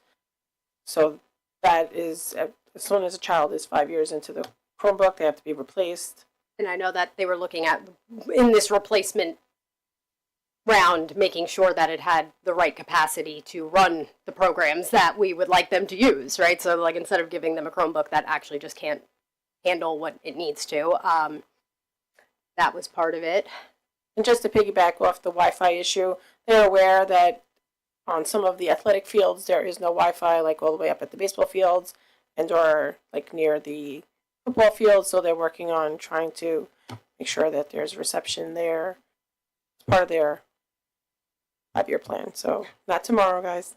Speaker 1: So that is, as soon as a child is 5 years into the Chromebook, they have to be replaced.
Speaker 14: And I know that they were looking at, in this replacement round, making sure that it had the right capacity to run the programs that we would like them to use, right? So like instead of giving them a Chromebook that actually just can't handle what it needs to, that was part of it.
Speaker 1: And just to piggyback off the Wi-Fi issue, they're aware that on some of the athletic fields there is no Wi-Fi, like all the way up at the baseball fields and or like near the football field. So they're working on trying to make sure that there's reception there. It's part of their 5-year plan. So not tomorrow, guys.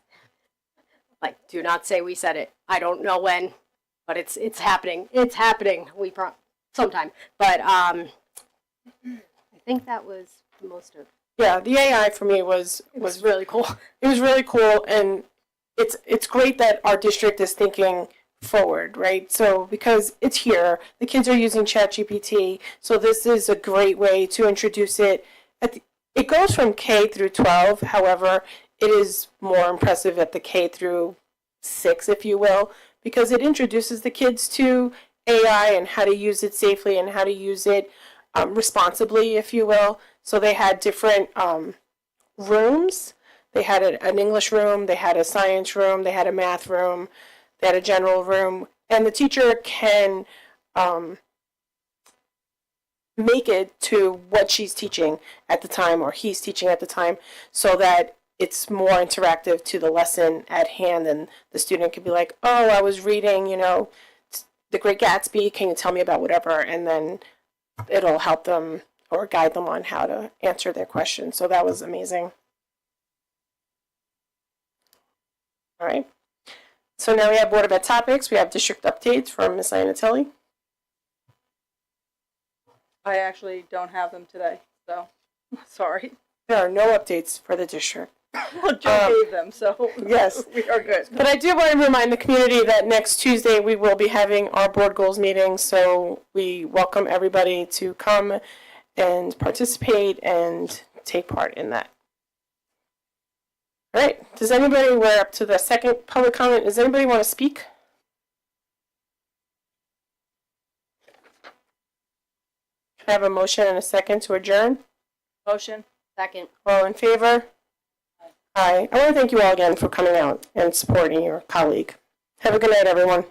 Speaker 14: Like, do not say we said it. I don't know when, but it's happening. It's happening. Sometime. But I think that was most of.
Speaker 1: Yeah, the AI for me was
Speaker 14: really cool.
Speaker 1: It was really cool, and it's great that our district is thinking forward, right? So because it's here, the kids are using ChatGPT, so this is a great way to introduce it. It goes from K through 12, however, it is more impressive at the K through 6, if you will, because it introduces the kids to AI and how to use it safely and how to use it responsibly, if you will. So they had different rooms. They had an English room, they had a science room, they had a math room, they had a general room, and the teacher can make it to what she's teaching at the time or he's teaching at the time so that it's more interactive to the lesson at hand, and the student could be like, oh, I was reading, The Great Gatsby, can you tell me about whatever? And then it'll help them or guide them on how to answer their question. So that was amazing. All right. So now we have Board of Ed topics. We have district updates from Ms. Iannatelli.
Speaker 12: I actually don't have them today, so sorry.
Speaker 1: There are no updates for the district.
Speaker 12: Well, Joe gave them, so
Speaker 1: Yes.
Speaker 12: we are good.
Speaker 1: But I do want to remind the community that next Tuesday we will be having our board goals meeting, so we welcome everybody to come and participate and take part in that. All right, we're up to the second public comment. Does anybody want to speak? Can I have a motion and a second to adjourn?
Speaker 12: Motion.
Speaker 14: Second.
Speaker 1: All in favor? Aye. I want to thank you all again for coming out and supporting your colleague. Have a good night, everyone.